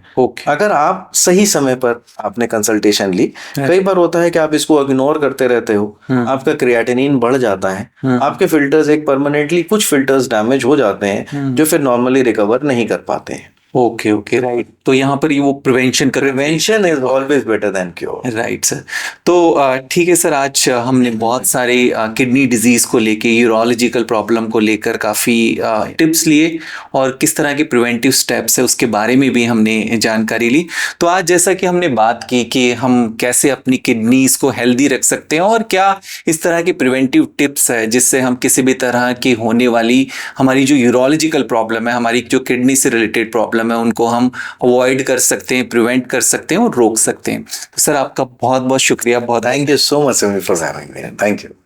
अगर आप सही समय पर आपने कंसल्टेशन ली। कई बार होता है कि आप इसको इग्नोर करते रहते हो, आपका क्रिएटिनिन बढ़ जाता है, आपके फिल्टर्स एक परमानेंटली कुछ फिल्टर्स डैमेज हो जाते हैं जो फिर नॉर्मली रिकवर नहीं कर पाते हैं। Okay right. तो यहाँ पर ये वो prevention is always better than cure. Right sir. तो ठीक है सर, आज हमने बहुत सारे किडनी डिजीज को लेके, यूरोलॉजिकल प्रॉब्लम को लेकर काफ़ी टिप्स लिए, और किस तरह के प्रिवेंटिव स्टेप्स है उसके बारे में भी हमने जानकारी ली। तो आज जैसा कि हमने बात की कि हम कैसे अपनी किडनीज को हेल्दी रख सकते हैं, और क्या इस तरह की प्रिवेंटिव टिप्स है जिससे हम किसी भी तरह की होने वाली हमारी जो यूरोलॉजिकल प्रॉब्लम है, हमारी जो किडनी से रिलेटेड प्रॉब्लम है, उनको हम अवॉइड कर सकते हैं, प्रिवेंट कर सकते हैं और रोक सकते हैं। तो सर आपका बहुत बहुत शुक्रिया। बहुत thank you so much for having me. Thank you.